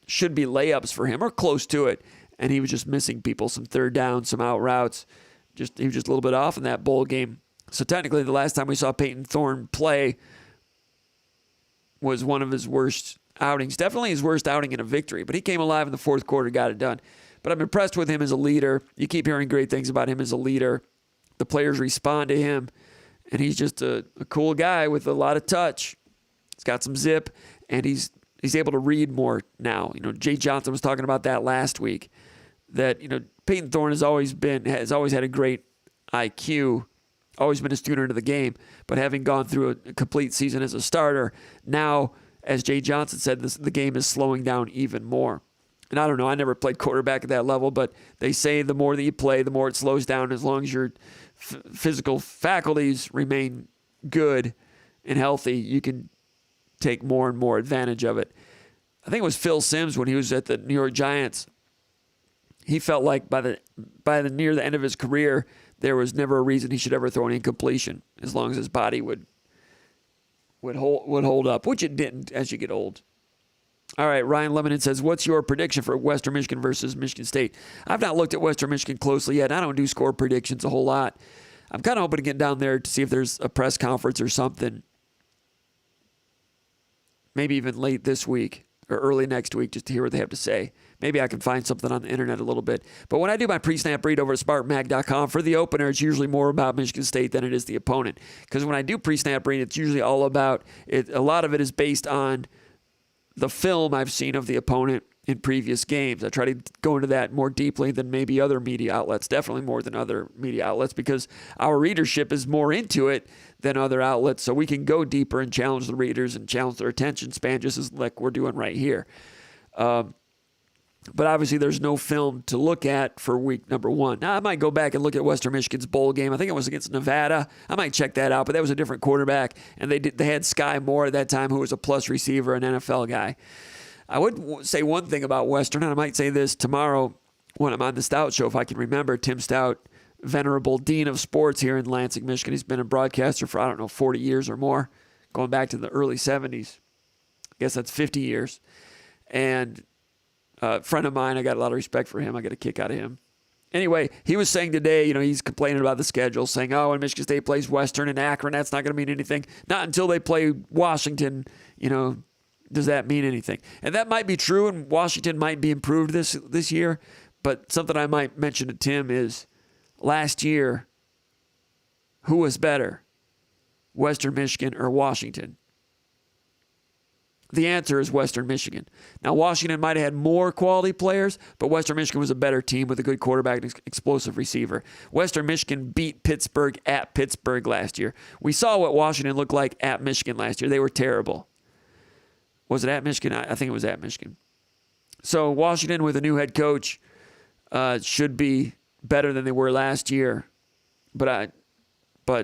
A: should be layups for him or close to it, and he was just missing people, some third downs, some out routes. He was just a little bit off in that bowl game. So technically the last time we saw Peyton Thorne play was one of his worst outings. Definitely his worst outing in a victory, but he came alive in the fourth quarter, got it done. But I'm impressed with him as a leader. You keep hearing great things about him as a leader. The players respond to him, and he's just a cool guy with a lot of touch. He's got some zip, and he's able to read more now. Jay Johnson was talking about that last week, that Peyton Thorne has always had a great IQ, always been a student of the game, but having gone through a complete season as a starter, now, as Jay Johnson said, the game is slowing down even more. And I don't know, I never played quarterback at that level, but they say the more that you play, the more it slows down. As long as your physical faculties remain good and healthy, you can take more and more advantage of it. I think it was Phil Simms when he was at the New York Giants. He felt like by the near the end of his career, there was never a reason he should ever throw an incompletion, as long as his body would hold up, which it didn't as you get old. All right, Ryan Lemonin says, what's your prediction for Western Michigan versus Michigan State? I've not looked at Western Michigan closely yet. I don't do score predictions a whole lot. I'm kind of hoping to get down there to see if there's a press conference or something. Maybe even late this week or early next week, just to hear what they have to say. Maybe I can find something on the internet a little bit. But when I do my pre-snap read over at SpartanMag.com, for the opener, it's usually more about Michigan State than it is the opponent. Because when I do pre-snap read, it's usually all about it. A lot of it is based on the film I've seen of the opponent in previous games. I try to go into that more deeply than maybe other media outlets, definitely more than other media outlets, because our readership is more into it than other outlets, so we can go deeper and challenge the readers and challenge their attention span, just as like we're doing right here. But obviously there's no film to look at for week number one. Now, I might go back and look at Western Michigan's bowl game. I think it was against Nevada. I might check that out, but that was a different quarterback, and they had Sky Moore at that time, who was a plus receiver, an NFL guy. I would say one thing about Western, and I might say this tomorrow when I'm on the Stout Show, if I can remember. Tim Stout, venerable dean of sports here in Lansing, Michigan. He's been a broadcaster for, 40 years or more, going back to the early 70s. I guess that's 50 years. And a friend of mine, I got a lot of respect for him. I got a kick out of him. Anyway, he was saying today, he's complaining about the schedule, saying, when Michigan State plays Western and Akron, that's not going to mean anything. Not until they play Washington, does that mean anything? And that might be true, and Washington might be improved this year. But something I might mention to Tim is last year, who was better, Western Michigan or Washington? The answer is Western Michigan. Now, Washington might have had more quality players, but Western Michigan was a better team with a good quarterback and explosive receiver. Western Michigan beat Pittsburgh at Pittsburgh last year. We saw what Washington looked like at Michigan last year. They were terrible. Was it at Michigan? I think it was at Michigan. So Washington with a new head coach should be better than they were last year. But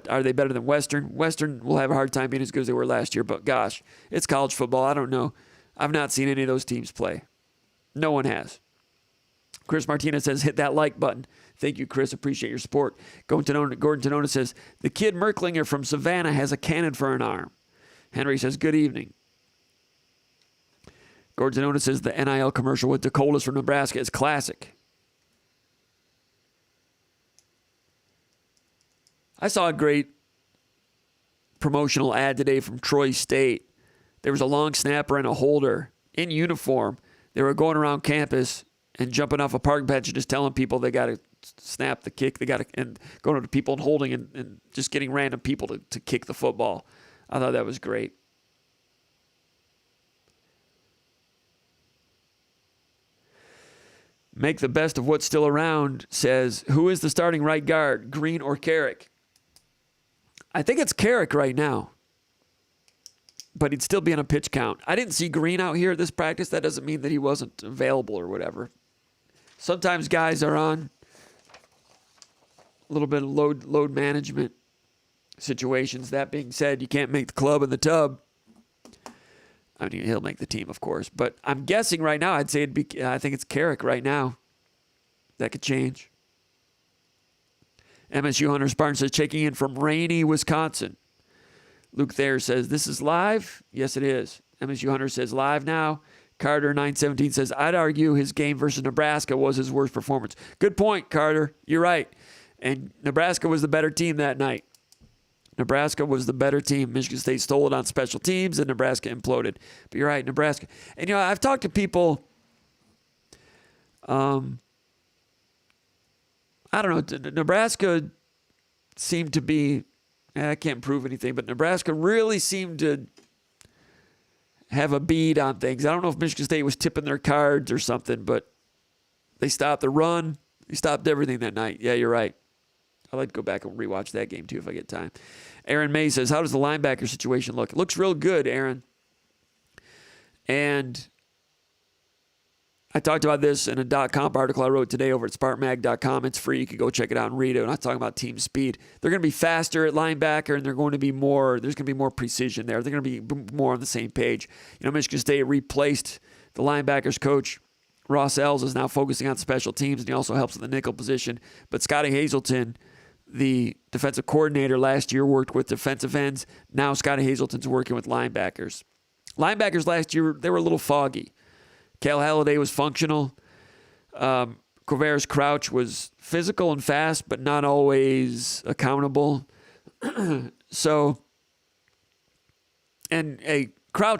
A: are they better than Western? Western will have a hard time being as good as they were last year. But gosh, it's college football. I don't know. I've not seen any of those teams play. No one has. Chris Martinez says, hit that like button. Thank you, Chris. Appreciate your support. Gordon Tonona says, the kid Merklinger from Savannah has a cannon for an arm. Henry says, good evening. Gordon Tonona says, the NIL commercial with Dakotas from Nebraska is classic. I saw a great promotional ad today from Troy State. There was a long snapper and a holder in uniform. They were going around campus and jumping off a park bench and just telling people they got to snap the kick. They got to, and going up to people and holding and just getting random people to kick the football. I thought that was great. Make the best of what's still around says, who is the starting right guard, Green or Carrick? I think it's Carrick right now, but he'd still be on a pitch count. I didn't see Green out here at this practice. That doesn't mean that he wasn't available or whatever. Sometimes guys are on a little bit of load management situations. That being said, you can't make the club in the tub. I mean, he'll make the team, of course, but I'm guessing right now. I'd say I think it's Carrick right now. That could change. MSU Hunter Spartan says, checking in from rainy Wisconsin. Luke Thayer says, this is live? Yes, it is. MSU Hunter says, live now. Carter 917 says, I'd argue his game versus Nebraska was his worst performance. Good point, Carter. You're right. And Nebraska was the better team that night. Nebraska was the better team. Michigan State stole it on special teams, and Nebraska imploded. But you're right, Nebraska. And, I've talked to people, I don't know, Nebraska seemed to be, I can't prove anything, but Nebraska really seemed to have a bead on things. I don't know if Michigan State was tipping their cards or something, but they stopped the run. They stopped everything that night. Yeah, you're right. I'd like to go back and rewatch that game, too, if I get time. Aaron May says, how does the linebacker situation look? It looks real good, Aaron. And I talked about this in a .comp article I wrote today over at SpartanMag.com. It's free. You can go check it out and read it. I'm not talking about team speed. They're going to be faster at linebacker, and there's going to be more precision there. They're going to be more on the same page. Michigan State replaced the linebackers coach. Ross Ells is now focusing on special teams, and he also helps in the nickel position. But Scotty Hazelton, the defensive coordinator last year, worked with defensive ends. Now Scotty Hazelton's working with linebackers. Linebackers last year, they were a little foggy. Cal Halliday was functional. Quavaris Crouch was physical and fast, but not always accountable. Crouch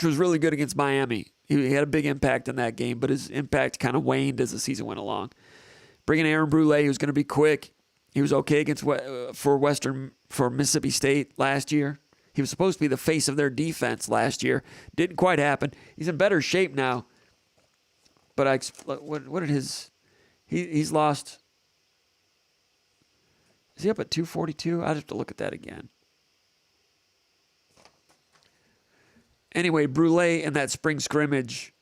A: was really good against Miami. He had a big impact in that game, but his impact kind of waned as the season went along. Bringing Aaron Brule, who's going to be quick. He was okay for Mississippi State last year. He was supposed to be the face of their defense last year. Didn't quite happen. He's in better shape now. But what did he's lost? Is he up at 242? I'd have to look at that again. Anyway, Brule in that spring scrimmage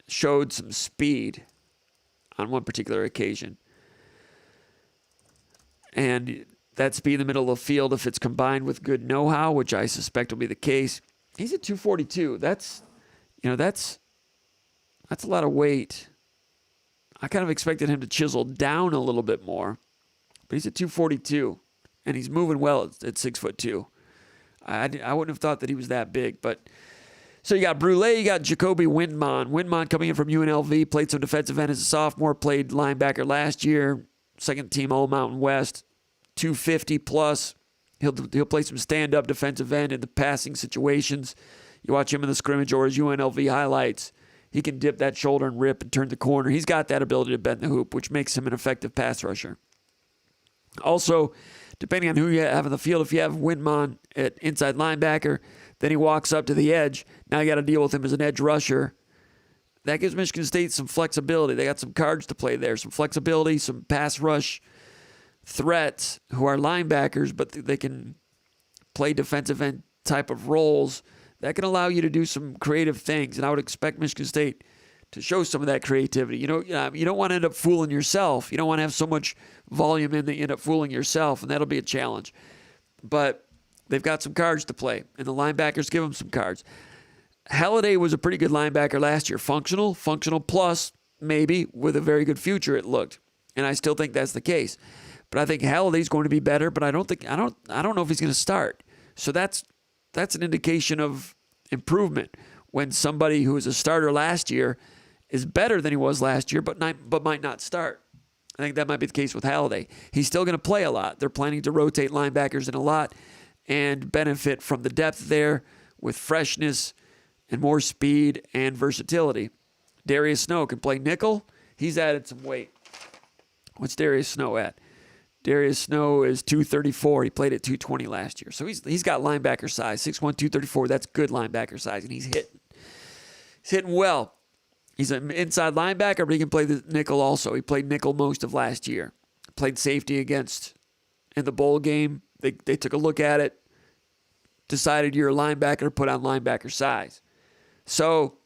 A: showed some speed on one particular occasion. And that speed in the middle of the field, if it's combined with good know-how, which I suspect will be the case, he's at 242. That's a lot of weight. I kind of expected him to chisel down a little bit more, but he's at 242, and he's moving well at 6'2". I wouldn't have thought that he was that big, but so you got Brule, you got Jacoby Windmon. Windmon coming in from UNLV, played some defensive end as a sophomore, played linebacker last year, second team All Mountain West, 250 plus. He'll play some stand-up defensive end in the passing situations. You watch him in the scrimmage or his UNLV highlights. He can dip that shoulder and rip and turn the corner. He's got that ability to bend the hoop, which makes him an effective pass rusher. Also, depending on who you have in the field, if you have Windmon at inside linebacker, Then he walks up to the edge. Now you got to deal with him as an edge rusher. That gives Michigan State some flexibility. They got some cards to play there, some flexibility, some pass rush threats who are linebackers, but they can play defensive end type of roles. That can allow you to do some creative things, and I would expect Michigan State to show some of that creativity. You don't want to end up fooling yourself. You don't want to have so much volume in that you end up fooling yourself, and that'll be a challenge. But they've got some cards to play, and the linebackers give them some cards. Halliday was a pretty good linebacker last year. Functional plus, maybe, with a very good future, it looked. And I still think that's the case. But I think Halliday's going to be better, but I don't know if he's going to start. So that's an indication of improvement when somebody who was a starter last year is better than he was last year, but might not start. I think that might be the case with Halliday. He's still going to play a lot. They're planning to rotate linebackers in a lot and benefit from the depth there with freshness and more speed and versatility. Darius Snow can play nickel. He's added some weight. What's Darius Snow at? Darius Snow is 234. He played at 220 last year. So he's got linebacker size, 6'1", 234. That's good linebacker size, and he's hitting well. He's an inside linebacker, but he can play the nickel also. He played nickel most of last year. Played safety in the bowl game. They took a look at it, decided you're a linebacker, put on linebacker size. So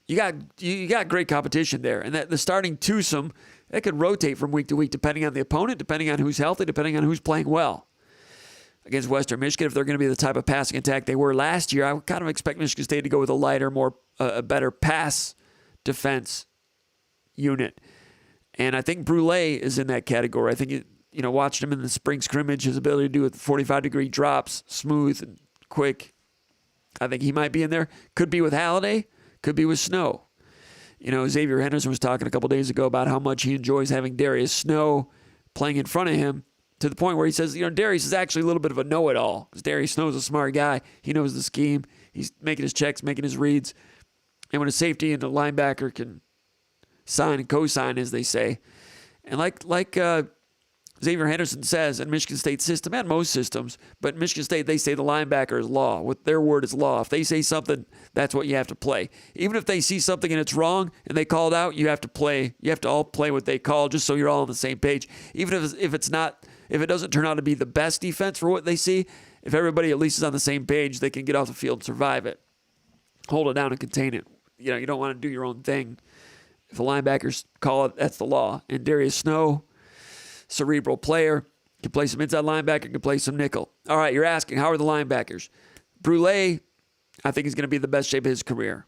A: you got great competition there. And the starting twosome, that could rotate from week to week depending on the opponent, depending on who's healthy, depending on who's playing well. Against Western Michigan, if they're going to be the type of passing attack they were last year, I would kind of expect Michigan State to go with a lighter, a better pass defense unit. And I think Brule is in that category. I think, watched him in the spring scrimmage, his ability to do it 45-degree drops, smooth and quick. I think he might be in there. Could be with Halliday, could be with Snow. Xavier Henderson was talking a couple days ago about how much he enjoys having Darius Snow playing in front of him, to the point where he says, Darius is actually a little bit of a know-it-all, because Darius Snow's a smart guy. He knows the scheme. He's making his checks, making his reads. And when a safety and a linebacker can sign and co-sign, as they say, and like Xavier Henderson says in Michigan State system, and most systems, but in Michigan State, they say the linebacker is law. With their word is law. If they say something, that's what you have to play. Even if they see something and it's wrong and they call it out, you have to play. You have to all play what they call, just so you're all on the same page. Even if it doesn't turn out to be the best defense for what they see, if everybody at least is on the same page, they can get off the field and survive it. Hold it down and contain it. You don't want to do your own thing. If the linebackers call it, that's the law. And Darius Snow, cerebral player, can play some inside linebacker, can play some nickel. All right, you're asking, how are the linebackers? Brule, I think, is going to be the best shape of his career.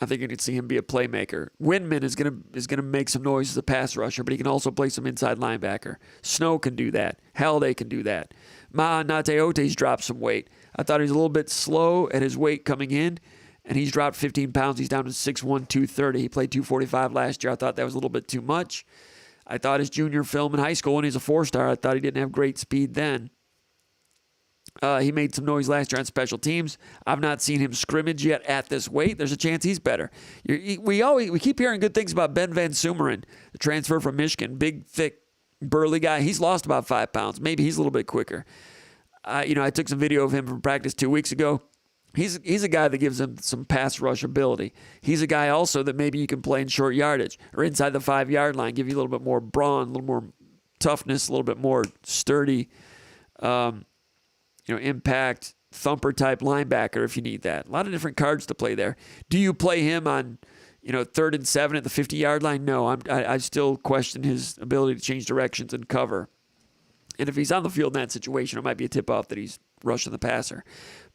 A: I think you can see him be a playmaker. Windman is going to make some noise as a pass rusher, but he can also play some inside linebacker. Snow can do that. Halliday can do that. Nateote's dropped some weight. I thought he was a little bit slow at his weight coming in, and he's dropped 15 pounds. He's down to 6'1", 230. He played 245 last year. I thought that was a little bit too much. I thought his junior film in high school, when he was a four-star, I thought he didn't have great speed then. He made some noise last year on special teams. I've not seen him scrimmage yet at this weight. There's a chance he's better. We keep hearing good things about Ben Van Sumeren, the transfer from Michigan, big, thick, burly guy. He's lost about 5 pounds. Maybe he's a little bit quicker. I took some video of him from practice 2 weeks ago. He's a guy that gives him some pass rush ability. He's a guy also that maybe you can play in short yardage or inside the 5-yard line, give you a little bit more brawn, a little more toughness, a little bit more sturdy, impact, thumper type linebacker if you need that. A lot of different cards to play there. Do you play him on, 3rd and 7 at the 50-yard line? No, I still question his ability to change directions and cover. And if he's on the field in that situation, it might be a tip-off that he's rushing the passer.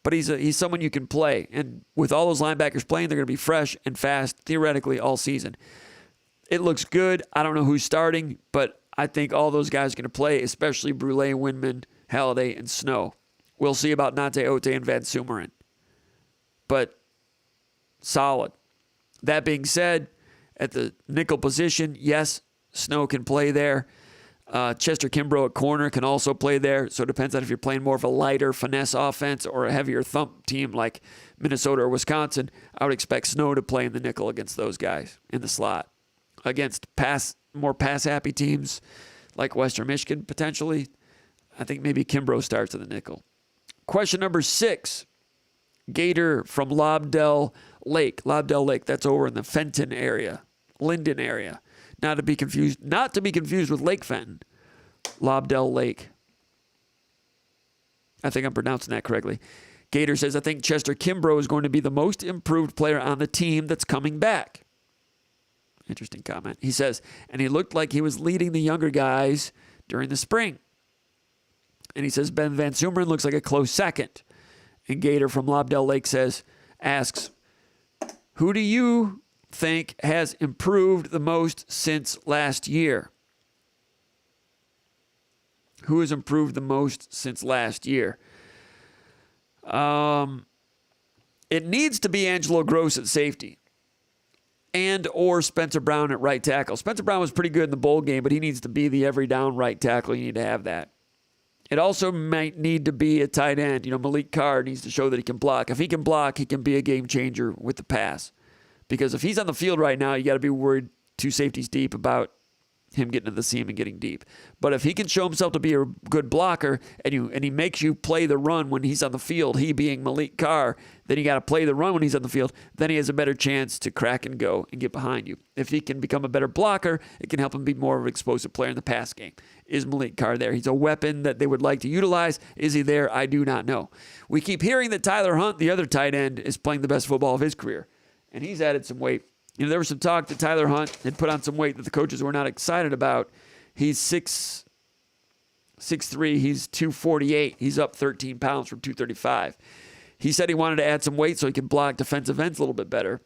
A: But he's someone you can play. And with all those linebackers playing, they're going to be fresh and fast, theoretically, all season. It looks good. I don't know who's starting, but I think all those guys are going to play, especially Brule, Windman, Halliday, and Snow. We'll see about Nateote and Van Sumeren. But solid. That being said, at the nickel position, yes, Snow can play there. Chester Kimbrough at corner can also play there. So it depends on if you're playing more of a lighter finesse offense or a heavier thump team like Minnesota or Wisconsin. I would expect Snow to play in the nickel against those guys in the slot. Against more pass-happy teams like Western Michigan, potentially, I think maybe Kimbrough starts in the nickel. Question number 6. Gator from Lobdell Lake. Lobdell Lake, that's over in the Fenton area, Linden area. Not to be confused with Lake Fenton. Lobdell Lake. I think I'm pronouncing that correctly. Gator says, I think Chester Kimbrough is going to be the most improved player on the team that's coming back. Interesting comment. He says, and he looked like he was leading the younger guys during the spring. And he says, Ben Van Sumeren looks like a close second. And Gator from Lobdell Lake asks, who do you think has improved the most since last year? Who has improved the most since last year? It needs to be Angelo Gross at safety and or Spencer Brown at right tackle. Spencer Brown was pretty good in the bowl game, but he needs to be the every down right tackle. You need to have that. It also might need to be a tight end. Malik Carr needs to show that he can block. If he can block, he can be a game changer with the pass. Because if he's on the field right now, you got to be worried 2 safeties deep about him getting to the seam and getting deep. But if he can show himself to be a good blocker and he makes you play the run when he's on the field, he being Malik Carr, then you got to play the run when he's on the field, then he has a better chance to crack and go and get behind you. If he can become a better blocker, it can help him be more of an explosive player in the pass game. Is Malik Carr there? He's a weapon that they would like to utilize. Is he there? I do not know. We keep hearing that Tyler Hunt, the other tight end, is playing the best football of his career, and he's added some weight. There was some talk that Tyler Hunt had put on some weight that the coaches were not excited about. He's 6'3", he's 248. He's up 13 pounds from 235. He said he wanted to add some weight so he could block defensive ends a little bit better.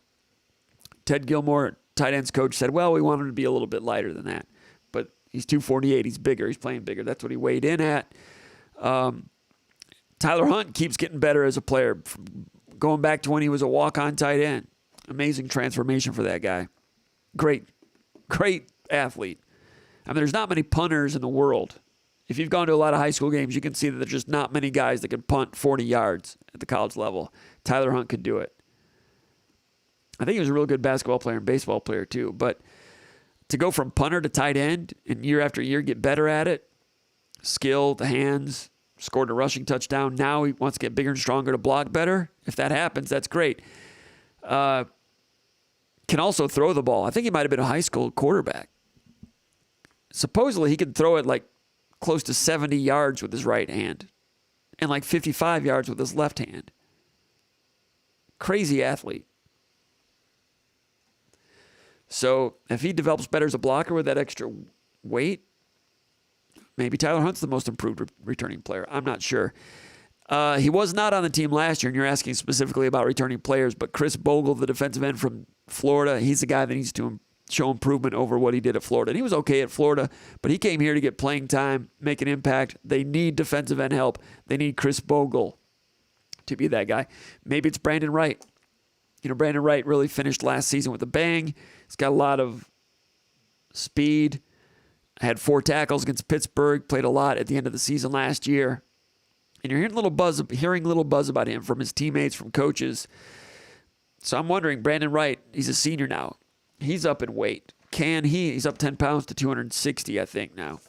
A: Ted Gilmore, tight ends coach, said, well, we want him to be a little bit lighter than that. But he's 248. He's bigger. He's playing bigger. That's what he weighed in at. Tyler Hunt keeps getting better as a player, going back to when he was a walk-on tight end. Amazing transformation for that guy. Great athlete. I mean, there's not many punters in the world. If you've gone to a lot of high school games, you can see that there's just not many guys that can punt 40 yards at the college level. Tyler Hunt could do it. I think he was a real good basketball player and baseball player too. But to go from punter to tight end and year after year get better at it, skill, the hands, scored a rushing touchdown. Now he wants to get bigger and stronger to block better. If that happens, that's great. Can also throw the ball. I think he might have been a high school quarterback. Supposedly he can throw it like close to 70 yards with his right hand and like 55 yards with his left hand. Crazy athlete. So if he develops better as a blocker with that extra weight, maybe Tyler Hunt's the most improved returning player. I'm not sure. He was not on the team last year, and you're asking specifically about returning players, but Chris Bogle, the defensive end from Florida, he's the guy that needs to show improvement over what he did at Florida. And he was okay at Florida, but he came here to get playing time, make an impact. They need defensive end help. They need Chris Bogle to be that guy. Maybe it's Brandon Wright. Brandon Wright really finished last season with a bang. He's got a lot of speed. Had 4 tackles against Pittsburgh, played a lot at the end of the season last year. And you're hearing a little buzz about him from his teammates, from coaches. So I'm wondering, Brandon Wright, he's a senior now. He's up in weight. He's up 10 pounds to 260, I think, now.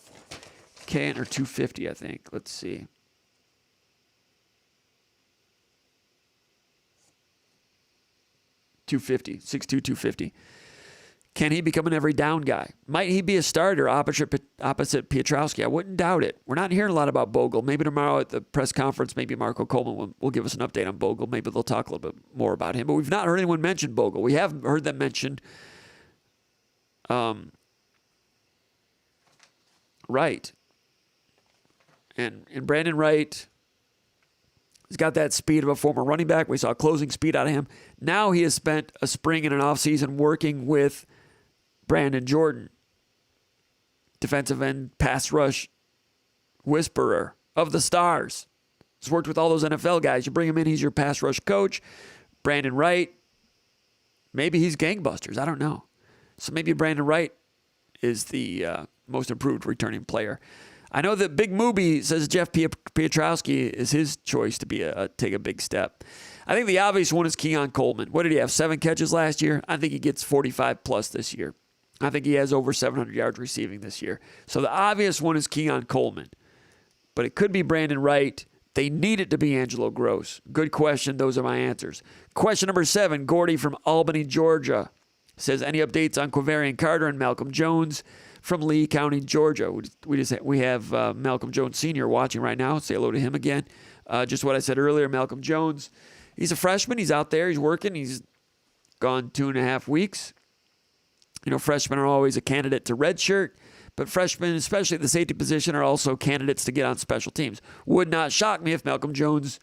A: Or 250, I think. Let's see. $250, 6'2", 250. Can he become an every down guy? Might he be a starter opposite Pietrowski? I wouldn't doubt it. We're not hearing a lot about Bogle. Maybe tomorrow at the press conference, maybe Marco Coleman will give us an update on Bogle. Maybe they'll talk a little bit more about him. But we've not heard anyone mention Bogle. We have heard them mentioned Wright. And Brandon Wright has got that speed of a former running back. We saw closing speed out of him. Now he has spent a spring and an offseason working with Brandon Jordan, defensive end, pass rush whisperer of the Stars. He's worked with all those NFL guys. You bring him in, he's your pass rush coach. Brandon Wright, maybe he's gangbusters. I don't know. So maybe Brandon Wright is the most improved returning player. I know that Big Mooby says Jeff Pietrowski is his choice to take a big step. I think the obvious one is Keon Coleman. What did he have, 7 catches last year? I think he gets 45 plus this year. I think he has over 700 yards receiving this year. So the obvious one is Keon Coleman. But it could be Brandon Wright. They need it to be Angelo Gross. Good question. Those are my answers. Question number 7, Gordy from Albany, Georgia says, any updates on Quavarian Carter and Malcolm Jones from Lee County, Georgia? We have Malcolm Jones Sr. watching right now. Say hello to him again. Just what I said earlier, Malcolm Jones, he's a freshman. He's out there. He's working. He's gone 2.5 weeks. You know, freshmen are always a candidate to redshirt, but freshmen, especially at the safety position, are also candidates to get on special teams. Would not shock me if Malcolm Jones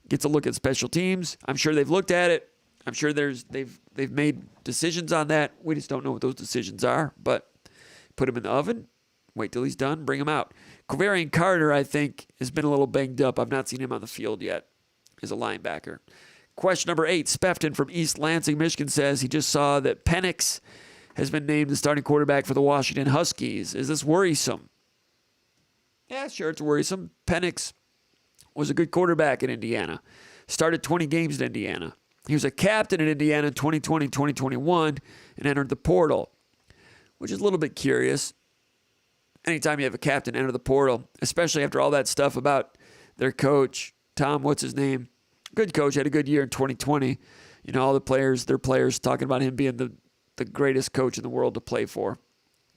A: gets a look at special teams. I'm sure they've looked at it. I'm sure they've made decisions on that. We just don't know what those decisions are, but put him in the oven, wait till he's done, bring him out. Quavarian Carter, I think, has been a little banged up. I've not seen him on the field yet as a linebacker. Question number 8, Spefton from East Lansing, Michigan says he just saw that Penix has been named the starting quarterback for the Washington Huskies. Is this worrisome? Yeah, sure, it's worrisome. Penix was a good quarterback in Indiana. Started 20 games in Indiana. He was a captain in Indiana in 2020, 2021, and entered the portal, which is a little bit curious. Anytime you have a captain enter the portal, especially after all that stuff about their coach, Tom, what's his name? Good coach, had a good year in 2020. You know, all their players talking about him being the greatest coach in the world to play for.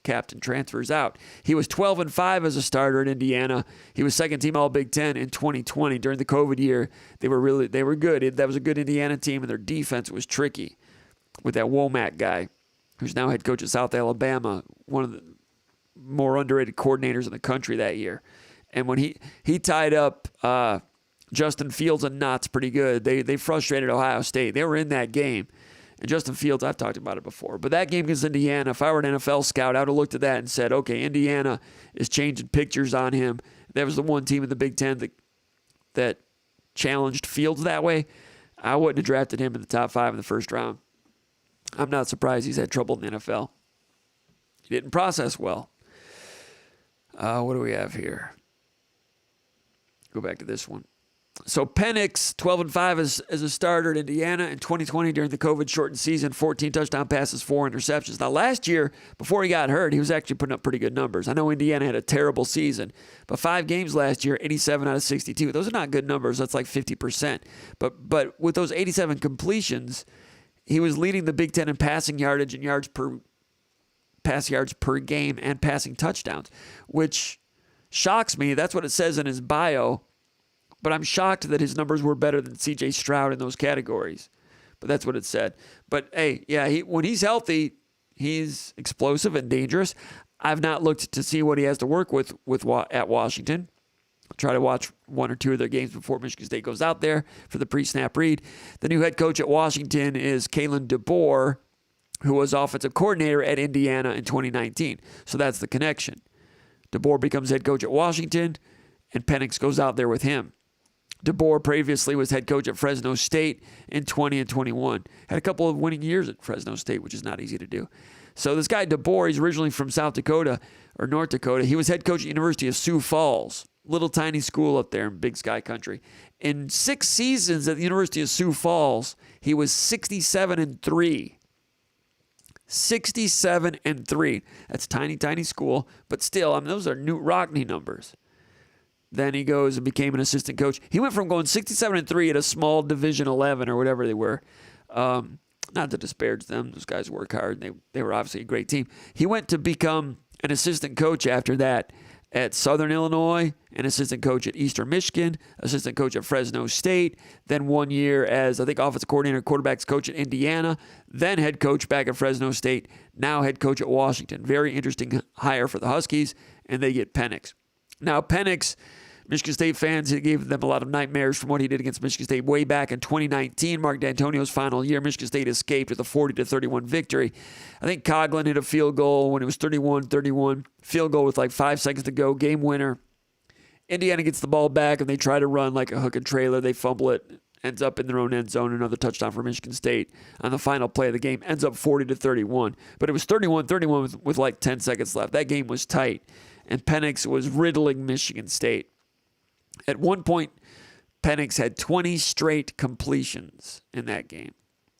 A: Captain transfers out. He was 12-5 as a starter in Indiana. He was second team All Big Ten in 2020. During the COVID year, they were good. That was a good Indiana team, and their defense was tricky with that Womack guy, who's now head coach at South Alabama, one of the more underrated coordinators in the country that year. And when he tied up Justin Fields and Knott's pretty good. They frustrated Ohio State. They were in that game. And Justin Fields, I've talked about it before, but that game against Indiana, if I were an NFL scout, I would have looked at that and said, okay, Indiana is changing pictures on him. That was the one team in the Big Ten that challenged Fields that way. I wouldn't have drafted him in the top 5 in the first round. I'm not surprised he's had trouble in the NFL. He didn't process well. What do we have here? Go back to this one. So Penix, 12-5 as a starter at Indiana in 2020 during the COVID-shortened season, 14 touchdown passes, 4 interceptions. Now, last year, before he got hurt, he was actually putting up pretty good numbers. I know Indiana had a terrible season, but 5 games last year, 87 out of 62. Those are not good numbers. That's like 50%. But with those 87 completions, he was leading the Big Ten in passing yardage and pass yards per game and passing touchdowns, which shocks me. That's what it says in his bio. But I'm shocked that his numbers were better than C.J. Stroud in those categories. But that's what it said. But, hey, yeah, when he's healthy, he's explosive and dangerous. I've not looked to see what he has to work with at Washington. I'll try to watch 1 or 2 of their games before Michigan State goes out there for the pre-snap read. The new head coach at Washington is Kalen DeBoer, who was offensive coordinator at Indiana in 2019. So that's the connection. DeBoer becomes head coach at Washington, and Penix goes out there with him. DeBoer previously was head coach at Fresno State in 20 and 21. Had a couple of winning years at Fresno State, which is not easy to do. So this guy DeBoer, he's originally from South Dakota or North Dakota. He was head coach at the University of Sioux Falls, little tiny school up there in Big Sky Country. In 6 seasons at the University of Sioux Falls, he was 67-3. 67-3. That's tiny school, but still, I mean, those are Newt Rockne numbers. Then he goes and became an assistant coach. He went from going 67-3 at a small Division 11 or whatever they were. Not to disparage them. Those guys work hard. They were obviously a great team. He went to become an assistant coach after that at Southern Illinois, an assistant coach at Eastern Michigan, assistant coach at Fresno State, then 1 year as, I think, offensive coordinator, quarterbacks coach at Indiana, then head coach back at Fresno State, now head coach at Washington. Very interesting hire for the Huskies, and they get Penix. Now, Penix, Michigan State fans, he gave them a lot of nightmares from what he did against Michigan State way back in 2019, Mark D'Antonio's final year. Michigan State escaped with a 40-31 victory. I think Coughlin hit a field goal when it was 31-31. Field goal with like 5 seconds to go, game winner. Indiana gets the ball back, and they try to run like a hook and trailer. They fumble it, ends up in their own end zone. Another touchdown for Michigan State on the final play of the game. Ends up 40-31. But it was 31-31 with like 10 seconds left. That game was tight, and Penix was riddling Michigan State. At one point, Penix had 20 straight completions in that game.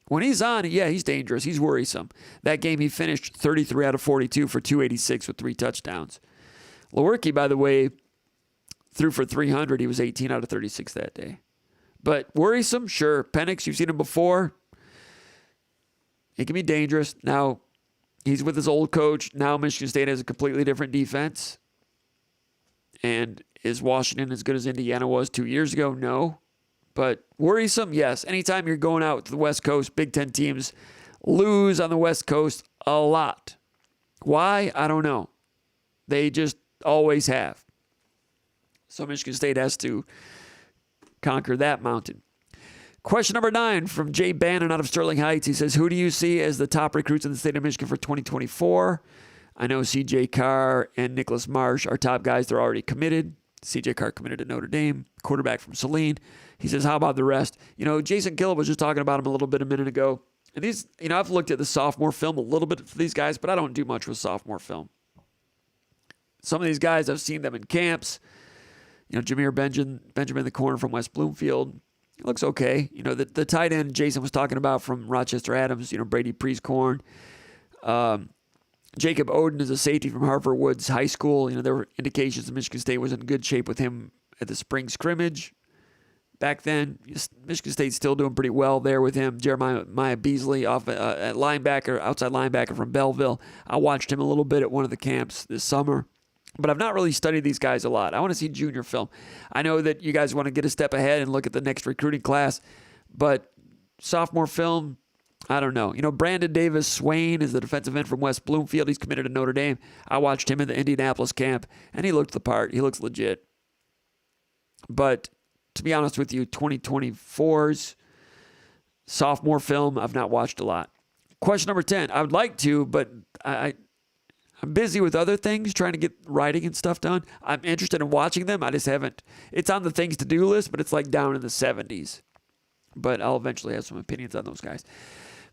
A: When he's on, yeah, he's dangerous. He's worrisome. That game, he finished 33 out of 42 for 286 with 3 touchdowns. Lewerke, by the way, threw for 300. He was 18 out of 36 that day. But worrisome, sure. Penix, you've seen him before. He can be dangerous. Now, he's with his old coach. Now Michigan State has a completely different defense. And is Washington as good as Indiana was 2 years ago? No. But worrisome, yes. Anytime you're going out to the West Coast, Big Ten teams lose on the West Coast a lot. Why? I don't know. They just always have. So Michigan State has to conquer that mountain. Question number 9 from Jay Bannon out of Sterling Heights. He says, who do you see as the top recruits in the state of Michigan for 2024? I know C.J. Carr and Nicholas Marsh are top guys. They're already committed. C.J. Carr committed to Notre Dame, quarterback from Saline. He says, how about the rest? Jason Killett was just talking about him a minute ago. And these, I've looked at the sophomore film a little bit for these guys, but I don't do much with sophomore film. Some of these guys, I've seen them in camps. Jameer Benjamin, the corner from West Bloomfield, it looks okay. The tight end Jason was talking about from Rochester Adams, Brady Prieskorn. Jacob Oden is a safety from Harvard Woods High School. There were indications that Michigan State was in good shape with him at the spring scrimmage. Back then, Michigan State's still doing pretty well there with him. Jeremiah Beasley off at linebacker, outside linebacker from Belleville. I watched him a little bit at one of the camps this summer. But I've not really studied these guys a lot. I want to see junior film. I know that you guys want to get a step ahead and look at the next recruiting class, but sophomore film, I don't know. Brandon Davis Swain is the defensive end from West Bloomfield. He's committed to Notre Dame. I watched him in the Indianapolis camp, and he looked the part. He looks legit. But to be honest with you, 2024's sophomore film, I've not watched a lot. Question number 10. I would like to, but I'm busy with other things, trying to get writing and stuff done. I'm interested in watching them. I just haven't. It's on the things to do list, but it's like down in the 70s. But I'll eventually have some opinions on those guys.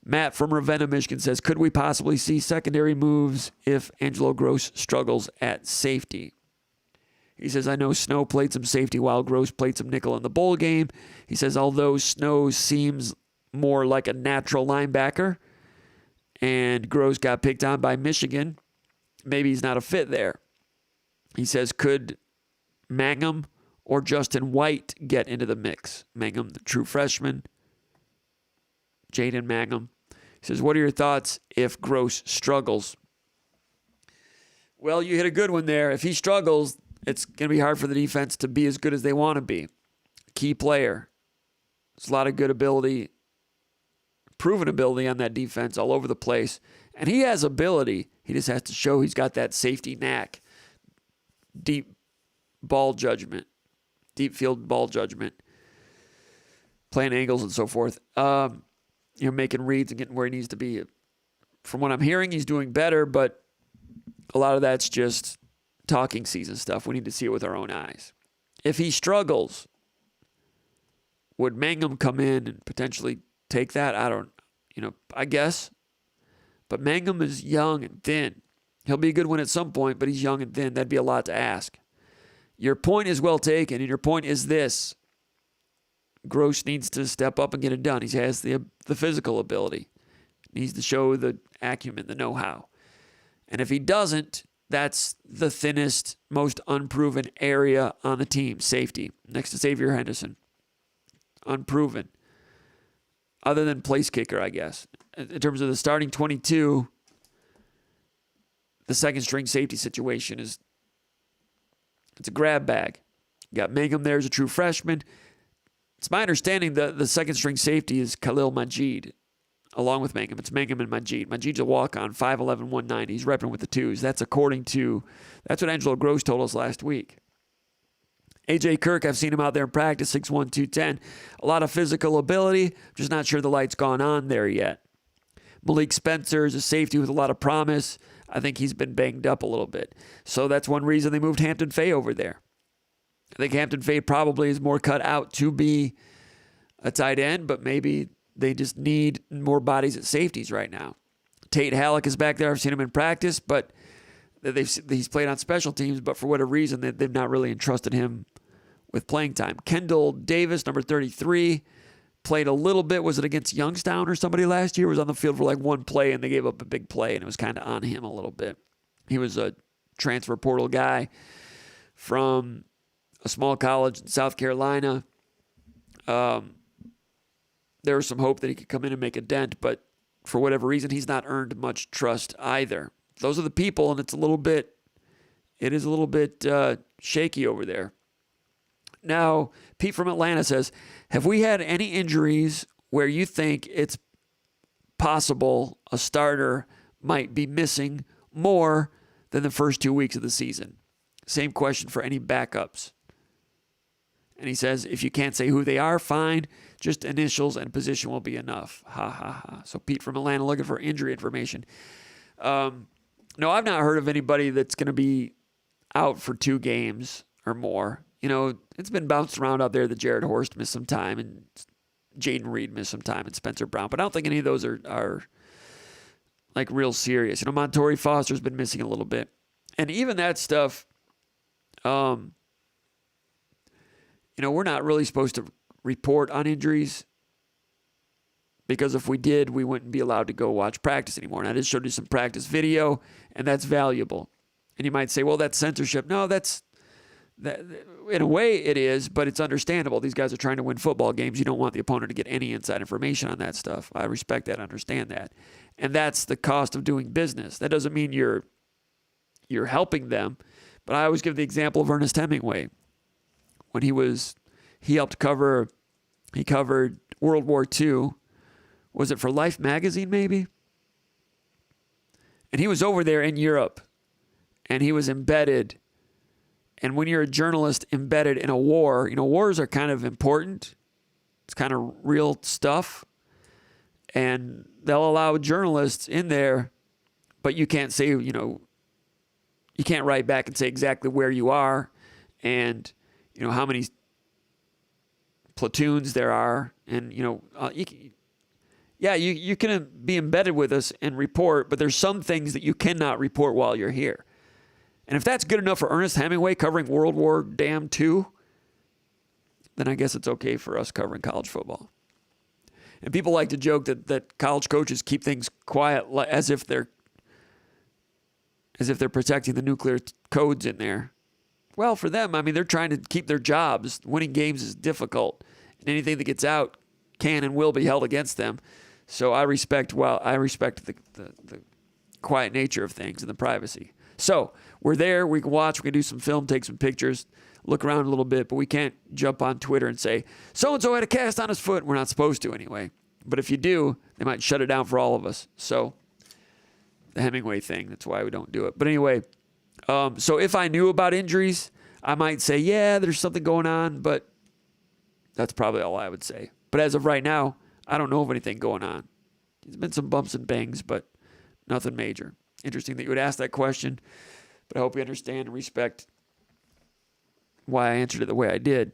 A: Matt from Ravenna, Michigan says, could we possibly see secondary moves if Angelo Gross struggles at safety? He says, I know Snow played some safety while Gross played some nickel in the bowl game. He says, although Snow seems more like a natural linebacker and Gross got picked on by Michigan, maybe he's not a fit there. He says, could Mangum or Justin White get into the mix? Mangum, the true freshman. Jaden Mangum. He says, what are your thoughts if Gross struggles? Well, you hit a good one there. If he struggles, it's going to be hard for the defense to be as good as they want to be. Key player. There's a lot of good ability, proven ability on that defense all over the place. And he has ability. He just has to show he's got that safety knack. Deep ball judgment. Deep field ball judgment. Playing angles and so forth. Making reads and getting where he needs to be. From what I'm hearing, he's doing better, but a lot of that's just talking season stuff. We need to see it with our own eyes. If he struggles, would Mangum come in and potentially take that? I guess. But Mangum is young and thin. He'll be a good one at some point, but he's young and thin. That'd be a lot to ask. Your point is well taken, and your point is this. Gross needs to step up and get it done. He has the physical ability. Needs to show the acumen, the know-how. And if he doesn't, that's the thinnest, most unproven area on the team, safety, next to Xavier Henderson. Unproven. Other than place kicker, I guess. In terms of the starting 22, the second string safety situation it's a grab bag. You got Mangum there as a true freshman. It's my understanding that the second string safety is Khalil Majid, along with Mangum. It's Mangum and Majid. Majid's a walk-on, 5'11", 190. He's repping with the twos. That's what Angelo Gross told us last week. A.J. Kirk, I've seen him out there in practice, 6'1", 210. A lot of physical ability. Just not sure the light's gone on there yet. Malik Spencer is a safety with a lot of promise. I think he's been banged up a little bit. So that's one reason they moved Hampton Faye over there. I think Hampton Faye probably is more cut out to be a tight end, but maybe they just need more bodies at safeties right now. Tate Halleck is back there. I've seen him in practice, but he's played on special teams, but for whatever reason, they've not really entrusted him with playing time. Kendall Davis, number 33, played a little bit. Was it against Youngstown or somebody last year? Was on the field for like one play, and they gave up a big play, and it was kind of on him a little bit. He was a transfer portal guy from a small college in South Carolina. There was some hope that he could come in and make a dent, but for whatever reason, he's not earned much trust either. Those are the people, and it is a little bit shaky over there. Now, Pete from Atlanta says, have we had any injuries where you think it's possible a starter might be missing more than the first 2 weeks of the season? Same question for any backups. And he says, if you can't say who they are, fine. Just initials and position will be enough. Ha, ha, ha. So Pete from Atlanta looking for injury information. No, I've not heard of anybody that's going to be out for 2 games or more. You know, it's been bounced around out there that Jared Horst missed some time and Jaden Reed missed some time and Spencer Brown. But I don't think any of those are like real serious. You know, Montori Foster's been missing a little bit. And even that stuff, you know, we're not really supposed to report on injuries because if we did, we wouldn't be allowed to go watch practice anymore. And I just showed you some practice video, and that's valuable. And you might say, well, that's censorship. No, that in a way it is, but it's understandable. These guys are trying to win football games. You don't want the opponent to get any inside information on that stuff. I respect that, understand that. And that's the cost of doing business. That doesn't mean you're helping them, but I always give the example of Ernest Hemingway. When he covered World War II. Was it for Life magazine maybe? And he was over there in Europe, and he was embedded. And when you're a journalist embedded in a war, you know, wars are kind of important. It's kind of real stuff. And they'll allow journalists in there, but you can't say, you know, you can't write back and say exactly where you are and, you know, how many platoons there are. And, you know, you can be embedded with us and report, but there's some things that you cannot report while you're here. And if that's good enough for Ernest Hemingway covering World War II, then I guess it's okay for us covering college football. And people like to joke that college coaches keep things quiet as if they're protecting the nuclear codes in there. Well, for them, I mean, they're trying to keep their jobs. Winning games is difficult, and anything that gets out can and will be held against them. So I respect the quiet nature of things and the privacy. So we're there. We can watch. We can do some film, take some pictures, look around a little bit, but we can't jump on Twitter and say, so-and-so had a cast on his foot. We're not supposed to anyway. But if you do, they might shut it down for all of us. So the Hemingway thing, that's why we don't do it. But anyway, so if I knew about injuries, I might say, yeah, there's something going on, but that's probably all I would say. But as of right now, I don't know of anything going on. There's been some bumps and bangs, but nothing major. Interesting that you would ask that question, but I hope you understand and respect why I answered it the way I did.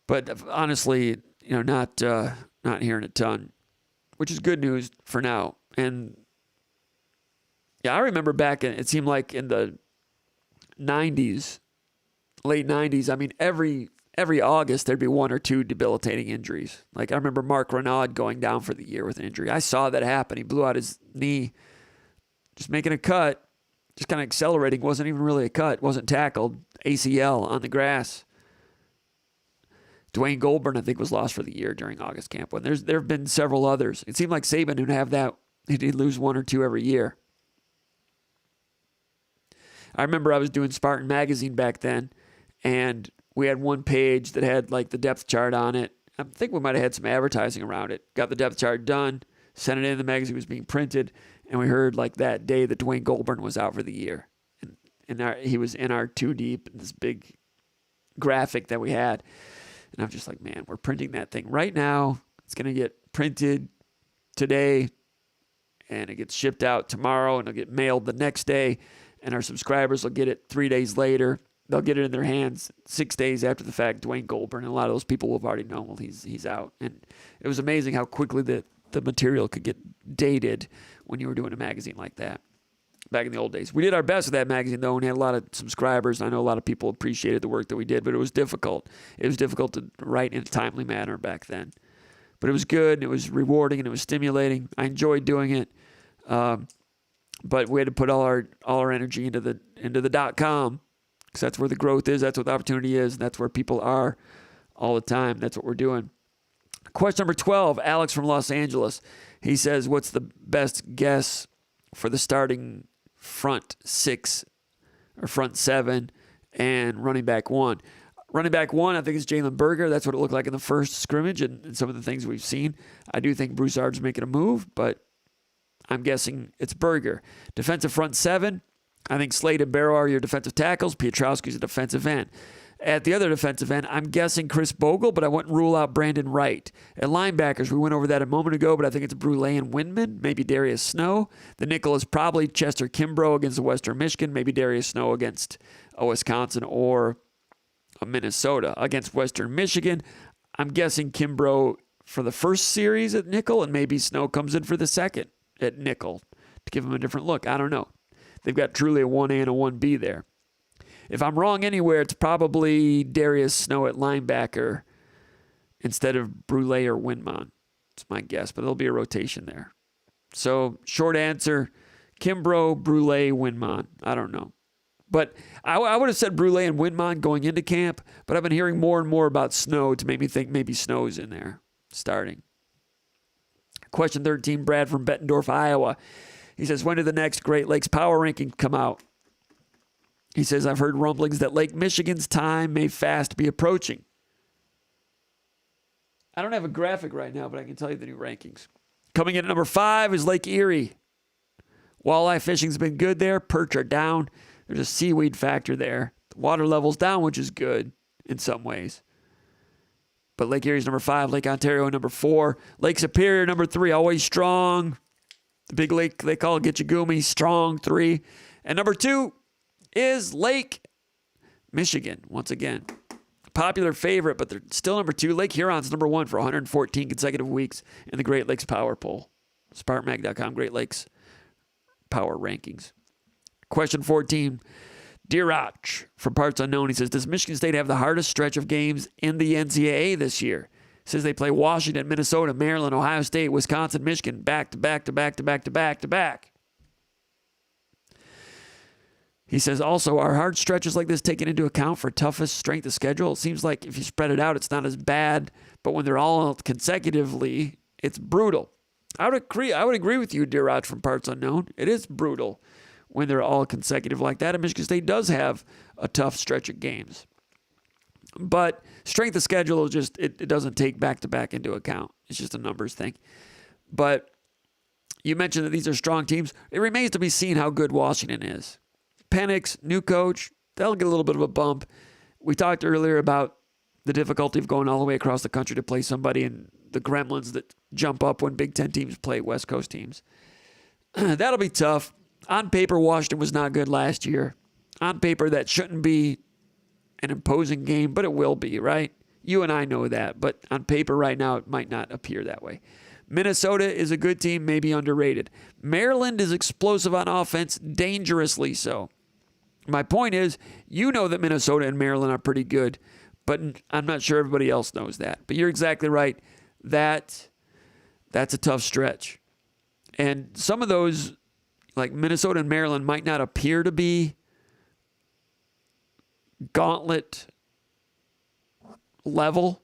A: But honestly, you know, not hearing a ton, which is good news for now. And yeah, I remember back it seemed like in the 90s, late 90s, I mean, every August there'd be 1 or 2 debilitating injuries. Like I remember Mark Renaud going down for the year with an injury. I saw that happen. He blew out his knee, just making a cut, just kind of accelerating. Wasn't even really a cut. Wasn't tackled. ACL on the grass. Dwayne Goldburn, I think, was lost for the year during August camp. When there have been several others. It seemed like Saban would have that. He'd lose 1 or 2 every year. I remember I was doing Spartan Magazine back then, and we had one page that had like the depth chart on it. I think we might have had some advertising around it. Got the depth chart done, sent it in. The magazine was being printed, and we heard like that day that Dwayne Goldburn was out for the year. And he was in our 2 deep in this big graphic that we had. And I'm just like, man, we're printing that thing right now. It's going to get printed today, and it gets shipped out tomorrow, and it'll get mailed the next day, and our subscribers will get it 3 days later. They'll get it in their hands 6 days after the fact. Dwayne Goldburn, and a lot of those people will have already known, well, he's out. And it was amazing how quickly the material could get dated when you were doing a magazine like that back in the old days. We did our best with that magazine, though, and had a lot of subscribers. I know a lot of people appreciated the work that we did, but it was difficult. It was difficult to write in a timely manner back then. But it was good, and it was rewarding, and it was stimulating. I enjoyed doing it. But we had to put all our energy into the .com because that's where the growth is, that's what the opportunity is, and that's where people are all the time. That's what we're doing. Question number 12, Alex from Los Angeles. He says, what's the best guess for the starting front 6 or front 7 and running back 1? Running back 1, I think, is Jalen Berger. That's what it looked like in the first scrimmage and some of the things we've seen. I do think Broussard's making a move, but I'm guessing it's Berger. Defensive front 7, I think Slade and Barrow are your defensive tackles. Piotrowski's a defensive end. At the other defensive end, I'm guessing Chris Bogle, but I wouldn't rule out Brandon Wright. At linebackers, we went over that a moment ago, but I think it's Brule and Windman, maybe Darius Snow. The nickel is probably Chester Kimbrough against Western Michigan, maybe Darius Snow against Wisconsin or Minnesota. Against Western Michigan, I'm guessing Kimbrough for the first series at nickel, and maybe Snow comes in for the second at nickel to give him a different look. I don't know. They've got truly a 1A and a 1B there. If I'm wrong anywhere, it's probably Darius Snow at linebacker instead of Brule or Windman. It's my guess, but there'll be a rotation there. So, short answer, Kimbrough, Brule, Windman. I don't know. But I would have said Brule and Windman going into camp, but I've been hearing more and more about Snow to make me think maybe Snow's in there starting. Question 13, Brad from Bettendorf, Iowa. He says, when did the next Great Lakes Power Rankings come out? He says, I've heard rumblings that Lake Michigan's time may fast be approaching. I don't have a graphic right now, but I can tell you the new rankings. Coming in at number 5 is Lake Erie. Walleye fishing's been good there. Perch are down. There's a seaweed factor there. The water level's down, which is good in some ways. But Lake Erie's number 5. Lake Ontario number 4. Lake Superior number 3. Always strong. The big lake they call Gitchagumi. Strong 3. And number 2 is Lake Michigan, once again. Popular favorite, but they're still number 2. Lake Huron's number 1 for 114 consecutive weeks in the Great Lakes Power Poll. SpartanMag.com, Great Lakes Power Rankings. Question 14, Dirach from Parts Unknown. He says, does Michigan State have the hardest stretch of games in the NCAA this year? He says they play Washington, Minnesota, Maryland, Ohio State, Wisconsin, Michigan, back to back to back to back to back to back. He says, also, are hard stretches like this taken into account for toughest strength of schedule? It seems like if you spread it out, it's not as bad, but when they're all consecutively, it's brutal. I would agree with you, Dirach from Parts Unknown. It is brutal when they're all consecutive like that, and Michigan State does have a tough stretch of games. But strength of schedule, it doesn't take back-to-back into account. It's just a numbers thing. But you mentioned that these are strong teams. It remains to be seen how good Washington is. Penix, new coach, they'll get a little bit of a bump. We talked earlier about the difficulty of going all the way across the country to play somebody in the gremlins that jump up when Big Ten teams play West Coast teams. That'll be tough. On paper, Washington was not good last year. On paper, that shouldn't be an imposing game, but it will be, right? You and I know that, but on paper right now, it might not appear that way. Minnesota is a good team, maybe underrated. Maryland is explosive on offense, dangerously so. My point is, you know that Minnesota and Maryland are pretty good, but I'm not sure everybody else knows that. But you're exactly right. That's a tough stretch. And some of those, like Minnesota and Maryland, might not appear to be gauntlet level,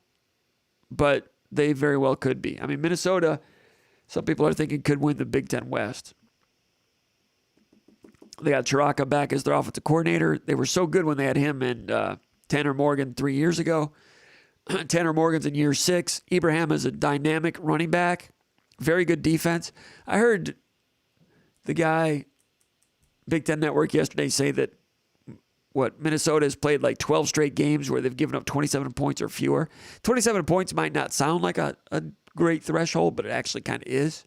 A: but they very well could be. I mean, Minnesota, some people are thinking could win the Big Ten West. They got Chiraka back as their offensive coordinator. They were so good when they had him and Tanner Morgan 3 years ago. Tanner Morgan's in year 6. Ibrahim is a dynamic running back. Very good defense. I heard the guy, Big Ten Network, yesterday say that Minnesota has played like 12 straight games where they've given up 27 points or fewer. 27 points might not sound like a great threshold, but it actually kind of is.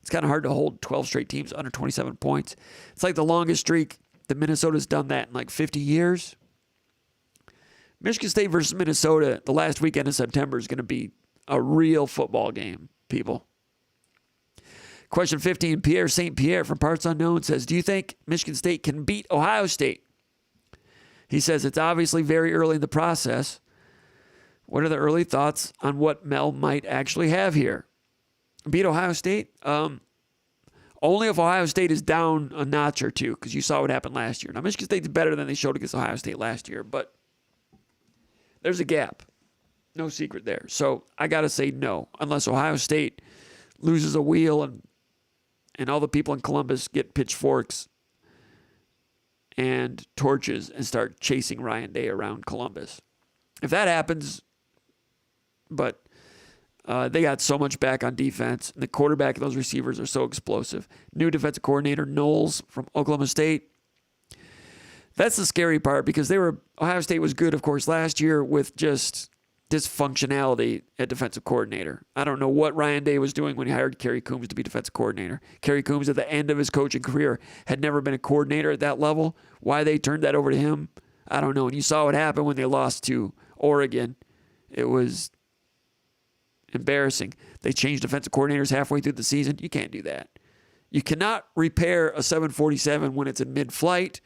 A: It's kind of hard to hold 12 straight teams under 27 points. It's like the longest streak that Minnesota's done that in like 50 years. Michigan State versus Minnesota the last weekend of September is going to be a real football game, people. Question 15, Pierre St. Pierre from Parts Unknown says, do you think Michigan State can beat Ohio State? He says it's obviously very early in the process. What are the early thoughts on what Mel might actually have here? Beat Ohio State? Only if Ohio State is down a notch or two, because you saw what happened last year. Now, Michigan State's better than they showed against Ohio State last year, but there's a gap. No secret there. So I got to say no, unless Ohio State loses a wheel and all the people in Columbus get pitchforks and torches and start chasing Ryan Day around Columbus. If that happens, but they got so much back on defense. And the quarterback and those receivers are so explosive. New defensive coordinator, Knowles from Oklahoma State. That's the scary part because Ohio State was good, of course, last year with just dysfunctionality at defensive coordinator. I don't know what Ryan Day was doing when he hired Kerry Coombs to be defensive coordinator. Kerry Coombs, at the end of his coaching career, had never been a coordinator at that level. Why they turned that over to him, I don't know. And you saw what happened when they lost to Oregon. It was embarrassing. They changed defensive coordinators halfway through the season. You can't do that. You cannot repair a 747 when it's in mid-flight,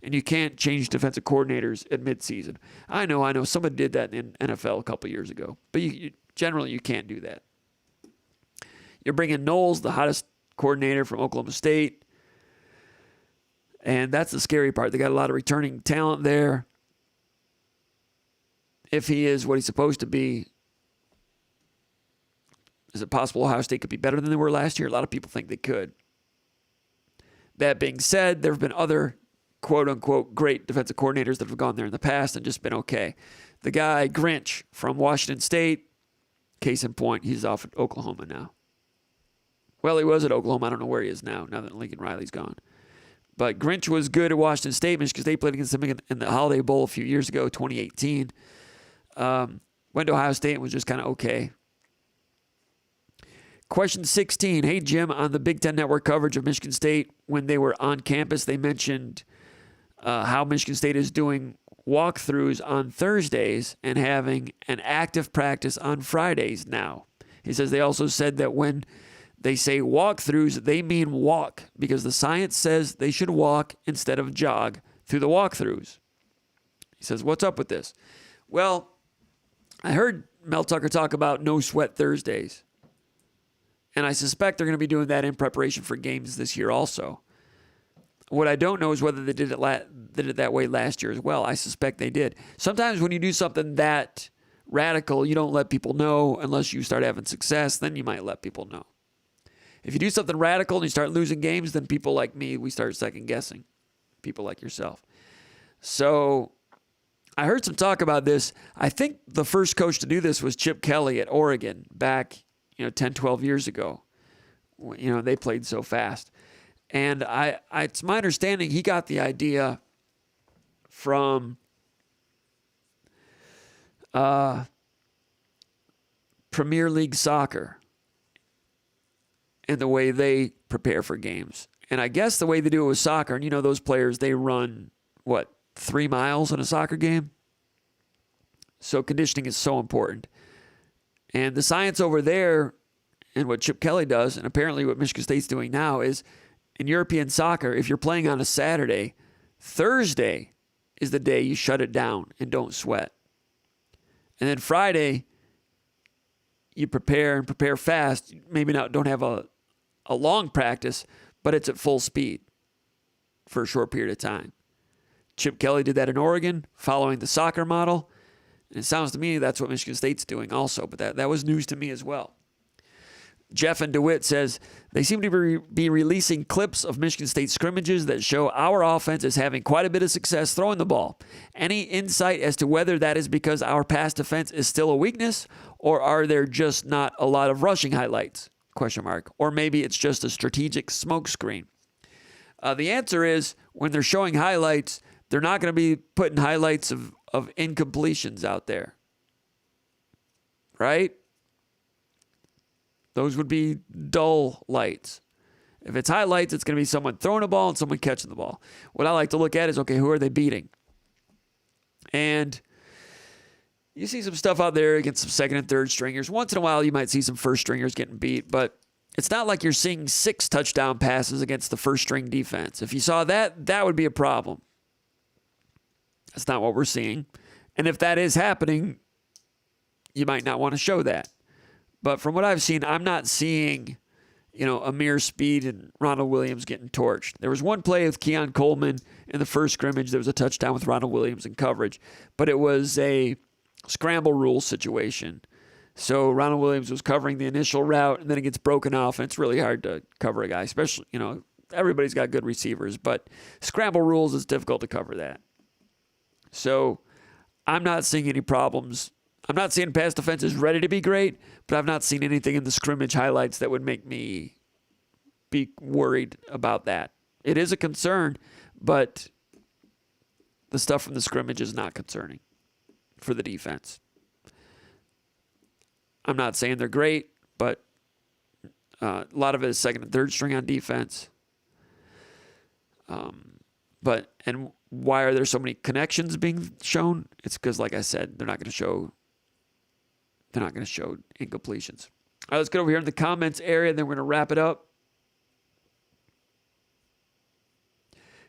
A: and you can't change defensive coordinators at mid-season. I know. Somebody did that in NFL a couple years ago. But generally, you can't do that. You're bringing Knowles, the hottest coordinator from Oklahoma State, and that's the scary part. They got a lot of returning talent there. If he is what he's supposed to be, is it possible Ohio State could be better than they were last year? A lot of people think they could. That being said, there have been other quote-unquote great defensive coordinators that have gone there in the past and just been okay. The guy, Grinch, from Washington State, case in point, he's off at Oklahoma now. Well, he was at Oklahoma. I don't know where he is now that Lincoln Riley's gone. But Grinch was good at Washington State. Michigan State played against him in the Holiday Bowl a few years ago, 2018. Went to Ohio State and was just kind of okay. Question 16. Hey, Jim, on the Big Ten Network coverage of Michigan State, when they were on campus, they mentioned how Michigan State is doing walkthroughs on Thursdays and having an active practice on Fridays now. He says they also said that when they say walkthroughs, they mean walk because the science says they should walk instead of jog through the walkthroughs. He says, what's up with this? Well, I heard Mel Tucker talk about no sweat Thursdays. And I suspect they're going to be doing that in preparation for games this year also. What I don't know is whether they did it that way last year as well. I suspect they did. Sometimes when you do something that radical, you don't let people know unless you start having success. Then you might let people know. If you do something radical and you start losing games, then people like me, we start second guessing. People like yourself. So I heard some talk about this. I think the first coach to do this was Chip Kelly at Oregon back 10, 12 years ago. They played so fast. And it's my understanding he got the idea from Premier League soccer and the way they prepare for games. And I guess the way they do it with soccer, and those players, they run, 3 miles in a soccer game? So conditioning is so important. And the science over there and what Chip Kelly does, and apparently what Michigan State's doing now, is in European soccer, if you're playing on a Saturday, Thursday is the day you shut it down and don't sweat. And then Friday, you prepare fast. Maybe don't have a long practice, but it's at full speed for a short period of time. Chip Kelly did that in Oregon, following the soccer model. And it sounds to me that's what Michigan State's doing also, but that was news to me as well. Jeff and DeWitt says, they seem to be releasing clips of Michigan State scrimmages that show our offense is having quite a bit of success throwing the ball. Any insight as to whether that is because our pass defense is still a weakness, or are there just not a lot of rushing highlights? ? Or maybe it's just a strategic smokescreen. The answer is, when they're showing highlights, they're not going to be putting highlights of incompletions out there. Right? Those would be dull lights. If it's highlights, it's going to be someone throwing a ball and someone catching the ball. What I like to look at is, okay, who are they beating? And you see some stuff out there against some second and third stringers. Once in a while, you might see some first stringers getting beat, but it's not like you're seeing 6 touchdown passes against the first string defense. If you saw that, that would be a problem. That's not what we're seeing. And if that is happening, you might not want to show that. But from what I've seen, I'm not seeing Amir Speed and Ronald Williams getting torched. There was one play with Keon Coleman in the first scrimmage. There was a touchdown with Ronald Williams in coverage, but it was a scramble rule situation. So Ronald Williams was covering the initial route, and then it gets broken off, and it's really hard to cover a guy, especially, everybody's got good receivers, but scramble rules is difficult to cover that. So I'm not seeing any problems. I'm not seeing pass defense is ready to be great, but I've not seen anything in the scrimmage highlights that would make me be worried about that. It is a concern, but the stuff from the scrimmage is not concerning for the defense. I'm not saying they're great, but a lot of it is second and third string on defense. And why are there so many connections being shown? It's because, like I said, they're not going to show incompletions. All right, let's get over here in the comments area, and then we're going to wrap it up.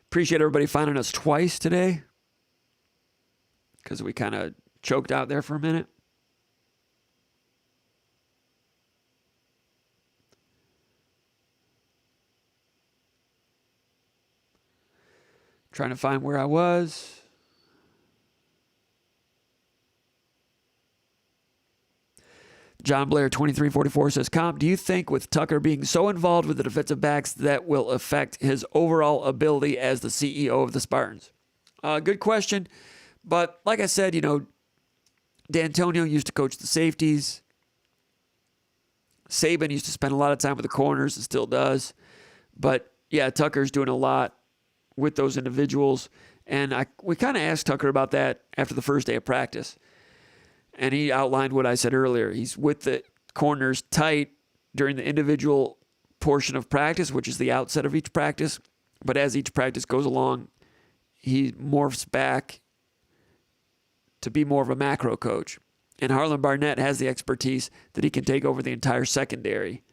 A: Appreciate everybody finding us twice today because we kind of choked out there for a minute. Trying to find where I was. John Blair 2344 says, Comp, do you think with Tucker being so involved with the defensive backs that will affect his overall ability as the CEO of the Spartans? Good question. But like I said, D'Antonio used to coach the safeties. Saban used to spend a lot of time with the corners and still does. But yeah, Tucker's doing a lot with those individuals. And we kind of asked Tucker about that after the first day of practice. And he outlined what I said earlier. He's with the corners tight during the individual portion of practice, which is the outset of each practice. But as each practice goes along, he morphs back to be more of a macro coach. And Harlan Barnett has the expertise that he can take over the entire secondary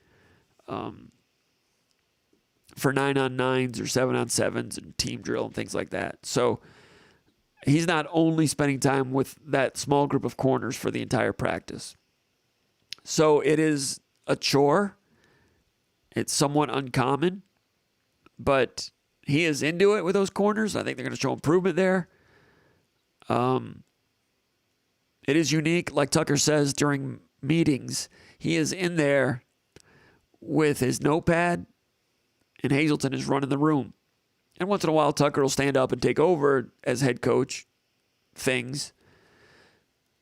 A: for 9-on-9s or 7-on-7s and team drill and things like that. So he's not only spending time with that small group of corners for the entire practice. So it is a chore. It's somewhat uncommon, but he is into it with those corners. I think they're going to show improvement there. It is unique, like Tucker says during meetings. He is in there with his notepad, and Hazelton is running the room. And once in a while, Tucker will stand up and take over as head coach things.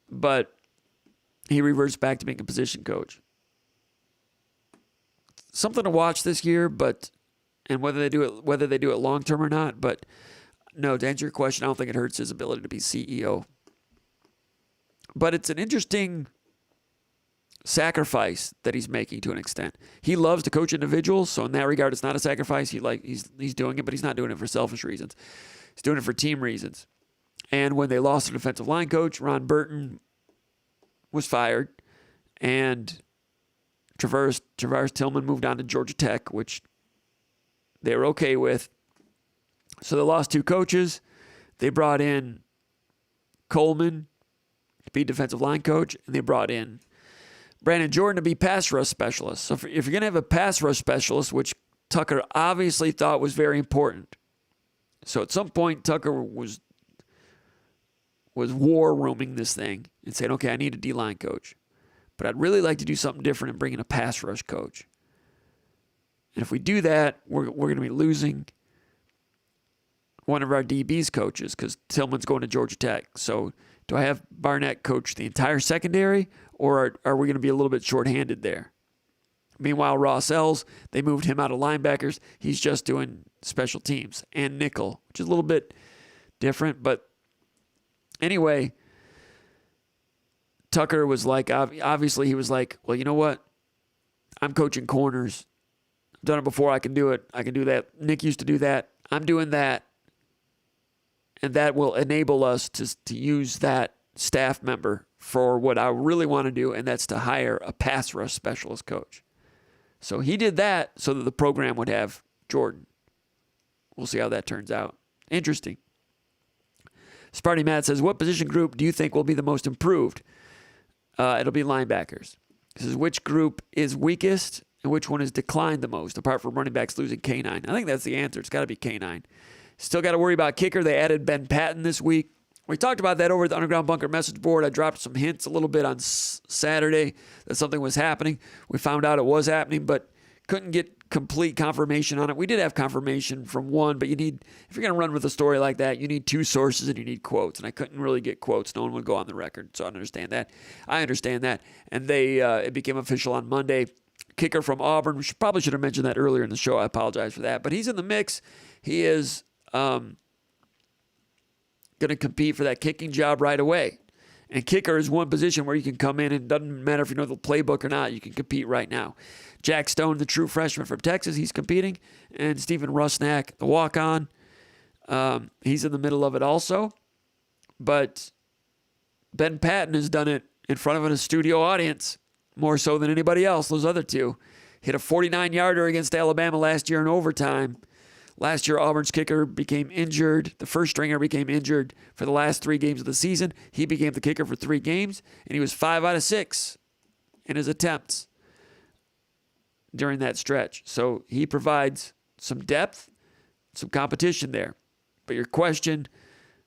A: But he reverts back to being a position coach. Something to watch this year, and whether they do it long term or not. But no, to answer your question, I don't think it hurts his ability to be CEO. But it's an interesting sacrifice that he's making to an extent. He loves to coach individuals, so in that regard, it's not a sacrifice. He's doing it, but he's not doing it for selfish reasons. He's doing it for team reasons. And when they lost their defensive line coach, Ron Burton was fired, and Travaris Tillman moved on to Georgia Tech, which they were okay with. So they lost two coaches. They brought in Coleman to be defensive line coach, and they brought in Brandon Jordan to be pass rush specialist. So if you're going to have a pass rush specialist, which Tucker obviously thought was very important. So at some point, Tucker was war rooming this thing and saying, okay, I need a D-line coach. But I'd really like to do something different and bring in a pass rush coach. And if we do that, we're going to be losing one of our DB's coaches because Tillman's going to Georgia Tech. So do I have Barnett coach the entire secondary, or are we going to be a little bit shorthanded there? Meanwhile, Ross Ells, they moved him out of linebackers. He's just doing special teams and nickel, which is a little bit different. But anyway, Tucker was like, obviously he was like, well, you know what? I'm coaching corners. I've done it before. I can do it. I can do that. Nick used to do that. I'm doing that. And that will enable us to use that staff member for what I really want to do, and that's to hire a pass rush specialist coach. So he did that so that the program would have Jordan. We'll see how that turns out. Interesting. Sparty Matt says, what position group do you think will be the most improved? It'll be linebackers. This is which group is weakest, and which one has declined the most, apart from running backs losing K9? I think that's the answer. It's got to be K9. Still got to worry about kicker. They added Ben Patton this week. We talked about that over at the Underground Bunker message board. I dropped some hints a little bit on Saturday that something was happening. We found out it was happening, but couldn't get complete confirmation on it. We did have confirmation from one, but if you're going to run with a story like that, you need two sources and you need quotes. And I couldn't really get quotes. No one would go on the record, so I understand that. And it became official on Monday. Kicker from Auburn. We probably should have mentioned that earlier in the show. I apologize for that. But he's in the mix. He is going to compete for that kicking job right away. And kicker is one position where you can come in, and it doesn't matter if you know the playbook or not, you can compete right now. Jack Stone, the true freshman from Texas, he's competing. And Stephen Rusnak, the walk-on, he's in the middle of it also. But Ben Patton has done it in front of a studio audience, more so than anybody else, those other two. Hit a 49-yarder against Alabama last year in overtime. Last year, Auburn's kicker became injured. The first stringer became injured for the last 3 games of the season. He became the kicker for 3 games, and he was 5 out of 6 in his attempts during that stretch. So he provides some depth, some competition there. But your question,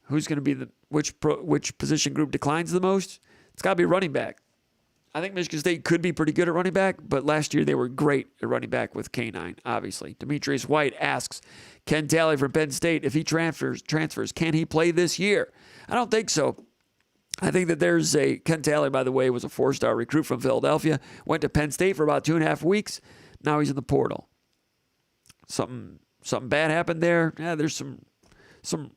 A: who's going to be which position group declines the most? It's got to be running back. I think Michigan State could be pretty good at running back, but last year they were great at running back with K9, obviously. Demetrius White asks Ken Talley from Penn State, if he transfers, can he play this year? I don't think so. I think that Ken Talley, by the way, was a 4-star recruit from Philadelphia, went to Penn State for about 2.5 weeks. Now he's in the portal. Something bad happened there. Yeah, there's some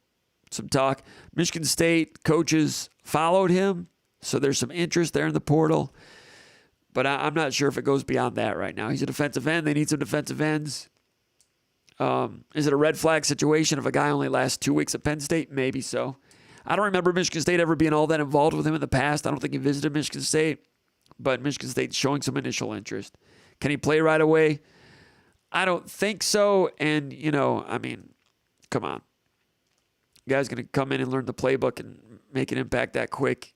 A: talk. Michigan State coaches followed him, so there's some interest there in the portal. But I'm not sure if it goes beyond that right now. He's a defensive end. They need some defensive ends. Is it a red flag situation if a guy only lasts 2 weeks at Penn State? Maybe so. I don't remember Michigan State ever being all that involved with him in the past. I don't think he visited Michigan State. But Michigan State's showing some initial interest. Can he play right away? I don't think so. And, come on. Guy's going to come in and learn the playbook and make an impact that quick.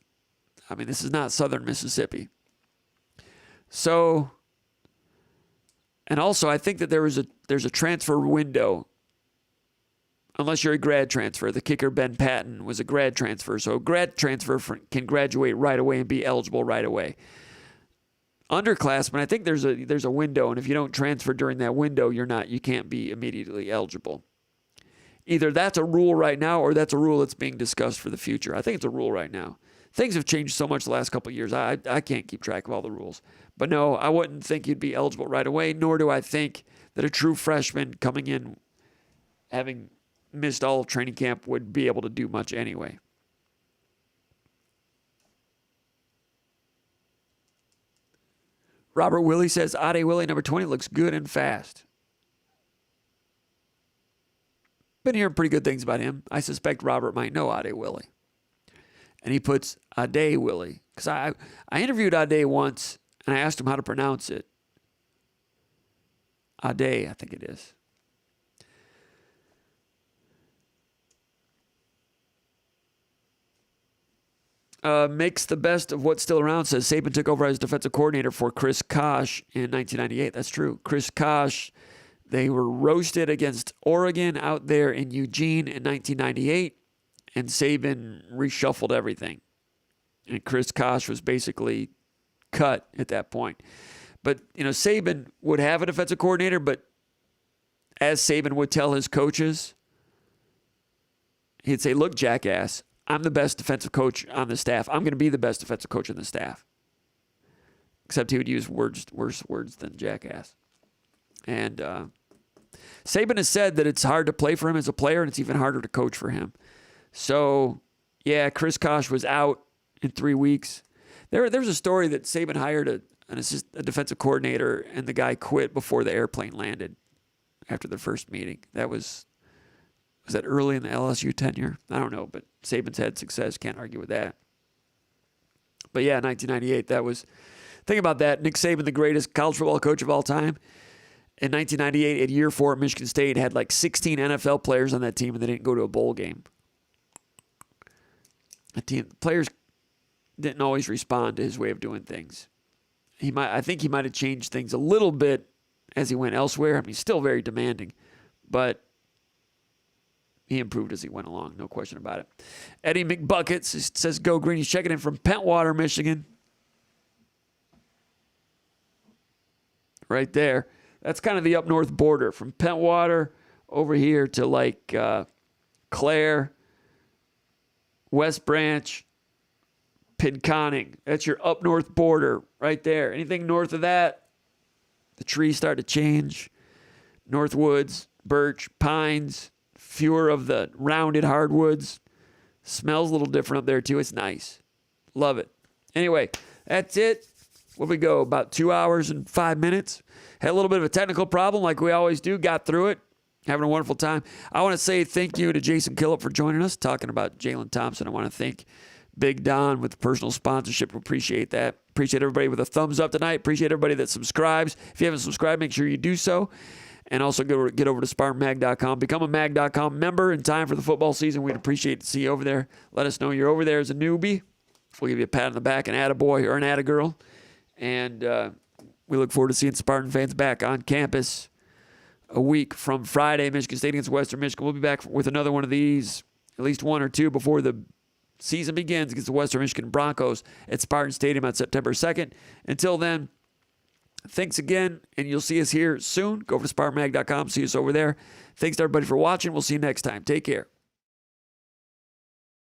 A: This is not Southern Mississippi. So, and also I think that there's a transfer window. Unless you're a grad transfer. The kicker, Ben Patton, was a grad transfer. So a grad transfer can graduate right away and be eligible right away. Underclassmen, I think there's a window, and if you don't transfer during that window, you can't be immediately eligible. Either that's a rule right now or that's a rule that's being discussed for the future. I think it's a rule right now. Things have changed so much the last couple of years. I can't keep track of all the rules. But no, I wouldn't think you'd be eligible right away, nor do I think that a true freshman coming in having missed all of training camp would be able to do much anyway. Robert Willie says, Ade Willie, number 20, looks good and fast. Been hearing pretty good things about him. I suspect Robert might know Ade Willie. And he puts Ade Willie. Because I interviewed Ade once, and I asked him how to pronounce it. Ade, I think it is. Makes the best of what's still around, says Saban took over as defensive coordinator for Chris Kosh in 1998. That's true. Chris Kosh, they were roasted against Oregon out there in Eugene in 1998, and Saban reshuffled everything. And Chris Kosh was basically cut at that point. But, Saban would have a defensive coordinator, but as Saban would tell his coaches, he'd say, look, jackass, I'm the best defensive coach on the staff. I'm going to be the best defensive coach on the staff. Except he would use worse words than jackass. And Saban has said that it's hard to play for him as a player, and it's even harder to coach for him. So, yeah, Chris Kosh was out in 3 weeks. There's a story that Saban hired a defensive coordinator, and the guy quit before the airplane landed after the first meeting. Was that early in the LSU tenure? I don't know, but Saban's had success. Can't argue with that. But yeah, 1998, think about that. Nick Saban, the greatest college football coach of all time. In 1998, at year 4 at Michigan State, had like 16 NFL players on that team, and they didn't go to a bowl game. Players didn't always respond to his way of doing things. I think he might have changed things a little bit as he went elsewhere. I mean, still very demanding, but he improved as he went along, no question about it. Eddie McBuckets says, go green. He's checking in from Pentwater, Michigan. Right there. That's kind of the up north border from Pentwater over here to like Clare, West Branch, Pinconning. That's your up north border right there. Anything north of that, the trees start to change. Northwoods, birch, pines, fewer of the rounded hardwoods. Smells a little different up there too. It's nice. Love it. Anyway, that's it. Where we go? About 2 hours and 5 minutes. Had a little bit of a technical problem like we always do. Got through it. Having a wonderful time. I want to say thank you to Jason Killip for joining us, talking about Jalen Thompson. I want to thank Big Don with the personal sponsorship. Appreciate that. Appreciate everybody with a thumbs up tonight. Appreciate everybody that subscribes. If you haven't subscribed, make sure you do so. And also get over to SpartanMag.com. Become a Mag.com member in time for the football season. We'd appreciate to see you over there. Let us know you're over there as a newbie. We'll give you a pat on the back, an attaboy or an attagirl. And we look forward to seeing Spartan fans back on campus a week from Friday. Michigan State against Western Michigan. We'll be back with another one of these, at least one or two, before the season begins against the Western Michigan Broncos at Spartan Stadium on September 2nd. Until then, thanks again, and you'll see us here soon. Go over to SpartanMag.com. See us over there. Thanks to everybody for watching. We'll see you next time. Take care.